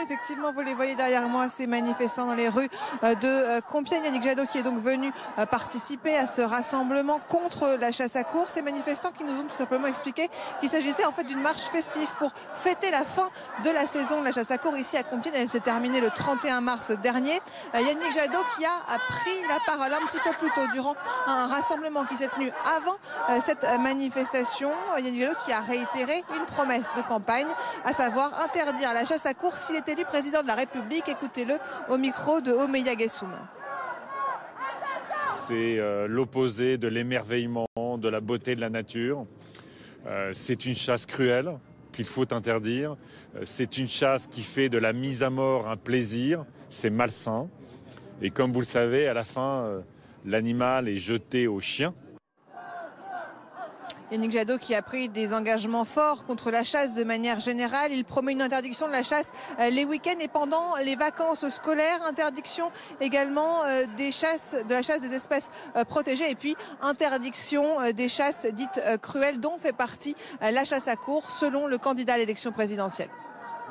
[SPEAKER 11] Effectivement, vous les voyez derrière moi, ces manifestants dans les rues de Compiègne. Yannick Jadot qui est donc venu participer à ce rassemblement contre la chasse à courre. Ces manifestants qui nous ont tout simplement expliqué qu'il s'agissait en fait d'une marche festive pour fêter la fin de la saison de la chasse à courre ici à Compiègne. Elle s'est terminée le 31 mars dernier. Yannick Jadot qui a pris la parole un petit peu plus tôt durant un rassemblement qui s'est tenu avant cette manifestation. Yannick Jadot qui a réitéré une promesse de campagne, à savoir interdire la chasse à courre s'il est élu président de la République. Écoutez-le au micro de Omeya Gessoum.
[SPEAKER 13] C'est l'opposé de l'émerveillement, de la beauté de la nature. C'est une chasse cruelle qu'il faut interdire. C'est une chasse qui fait de la mise à mort un plaisir. C'est malsain. Et comme vous le savez, à la fin, l'animal est jeté aux chiens.
[SPEAKER 11] Yannick Jadot qui a pris des engagements forts contre la chasse de manière générale. Il promet une interdiction de la chasse les week-ends et pendant les vacances scolaires. Interdiction également de la chasse des espèces protégées. Et puis interdiction des chasses dites cruelles dont fait partie la chasse à courre selon le candidat à l'élection présidentielle.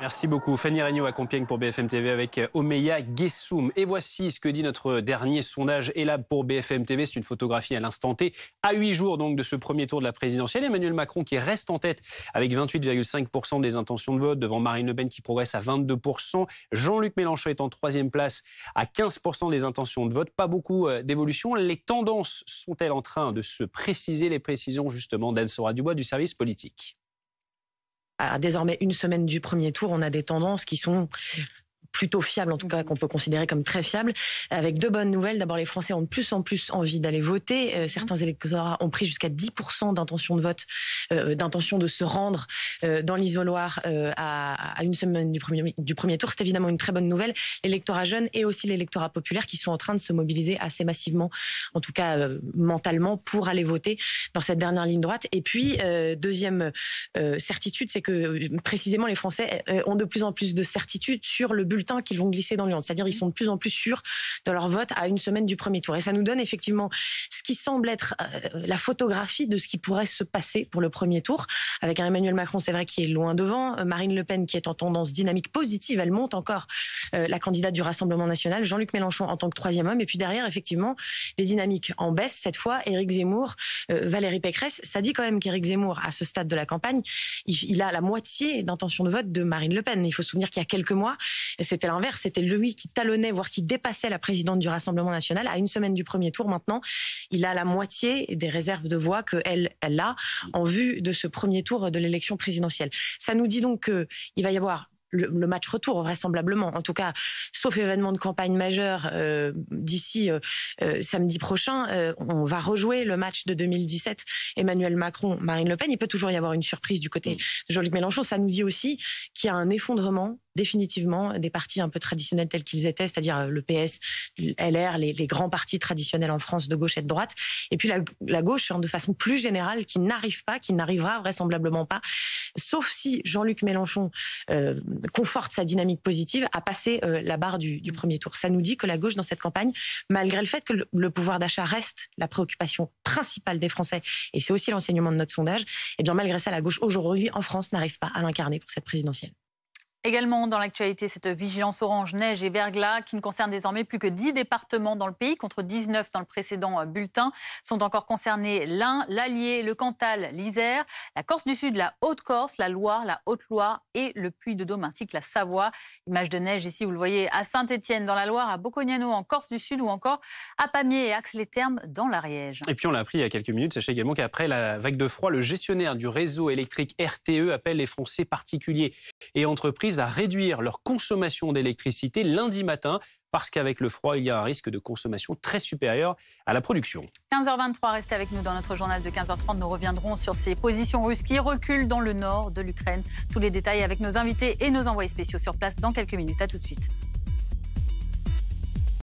[SPEAKER 2] Merci beaucoup. Fanny Regnault à Compiègne pour BFM TV avec Omeya Gessoum. Et voici ce que dit notre dernier sondage Elab pour BFM TV. C'est une photographie à l'instant T. À 8 jours donc de ce premier tour de la présidentielle, Emmanuel Macron qui reste en tête avec 28,5% des intentions de vote devant Marine Le Pen qui progresse à 22%. Jean-Luc Mélenchon est en 3e place à 15% des intentions de vote. Pas beaucoup d'évolution. Les tendances sont-elles en train de se préciser? Les précisions justement d'Anne-Sora Dubois du service politique.
[SPEAKER 14] À désormais une semaine du premier tour, on a des tendances qui sont plutôt fiables, en tout cas qu'on peut considérer comme très fiables, avec deux bonnes nouvelles. D'abord, les Français ont de plus en plus envie d'aller voter. Certains électorats ont pris jusqu'à 10% d'intention de vote, d'intention de se rendre dans l'isoloir à une semaine du premier tour. C'est évidemment une très bonne nouvelle. L'électorat jeune et aussi l'électorat populaire qui sont en train de se mobiliser assez massivement, en tout cas mentalement, pour aller voter dans cette dernière ligne droite. Et puis, deuxième certitude, c'est que précisément les Français ont de plus en plus de certitude sur le bulletin qu'ils vont glisser dans l'urne. C'est-à-dire ils sont de plus en plus sûrs de leur vote à une semaine du premier tour. Et ça nous donne effectivement ce qui semble être la photographie de ce qui pourrait se passer pour le premier tour, avec un Emmanuel Macron, c'est vrai, qui est loin devant, Marine Le Pen qui est en tendance dynamique positive, elle monte encore, la candidate du Rassemblement national, Jean-Luc Mélenchon en tant que troisième homme, et puis derrière, effectivement, des dynamiques en baisse, cette fois, Éric Zemmour, Valérie Pécresse. Ça dit quand même qu'Éric Zemmour, à ce stade de la campagne, il a la moitié d'intention de vote de Marine Le Pen. Il faut se souvenir qu'il y a quelques mois, c'était l'inverse, c'était lui qui talonnait, voire qui dépassait la présidente du Rassemblement national. À une semaine du premier tour, maintenant, il a la moitié des réserves de voix qu'elle a en vue de ce premier tour de l'élection présidentielle. Ça nous dit donc qu'il va y avoir le match retour, vraisemblablement, en tout cas, sauf événement de campagne majeur d'ici samedi prochain, on va rejouer le match de 2017, Emmanuel Macron, Marine Le Pen. Il peut toujours y avoir une surprise du côté de Jean-Luc Mélenchon. Ça nous dit aussi qu'il y a un effondrement définitivement des partis un peu traditionnels tels qu'ils étaient, c'est-à-dire le PS, LR, les grands partis traditionnels en France de gauche et de droite, et puis la gauche de façon plus générale qui n'arrivera vraisemblablement pas, sauf si Jean-Luc Mélenchon conforte sa dynamique positive à passer la barre du premier tour. Ça nous dit que la gauche dans cette campagne, malgré le fait que le pouvoir d'achat reste la préoccupation principale des Français, et c'est aussi l'enseignement de notre sondage, et bien malgré ça, la gauche aujourd'hui en France n'arrive pas à l'incarner pour cette présidentielle.
[SPEAKER 1] Également dans l'actualité, cette vigilance orange, neige et verglas qui ne concerne désormais plus que 10 départements dans le pays, contre 19 dans le précédent bulletin. Sont encore concernés l'Ain, l'Allier, le Cantal, l'Isère, la Corse du Sud, la Haute-Corse, la Loire, la Haute-Loire et le Puy-de-Dôme ainsi que la Savoie. Image de neige ici, vous le voyez, à Saint-Étienne dans la Loire, à Bocognano en Corse du Sud ou encore à Pamiers et Ax-les-Thermes dans l'Ariège. Et
[SPEAKER 2] puis on l'a appris il y a quelques minutes, sachez également qu'après la vague de froid, le gestionnaire du réseau électrique RTE appelle les Français particuliers et entreprises à réduire leur consommation d'électricité lundi matin parce qu'avec le froid, il y a un risque de consommation très supérieur à la production.
[SPEAKER 1] 15h23, restez avec nous dans notre journal de 15h30. Nous reviendrons sur ces positions russes qui reculent dans le nord de l'Ukraine. Tous les détails avec nos invités et nos envoyés spéciaux sur place dans quelques minutes. À tout de suite.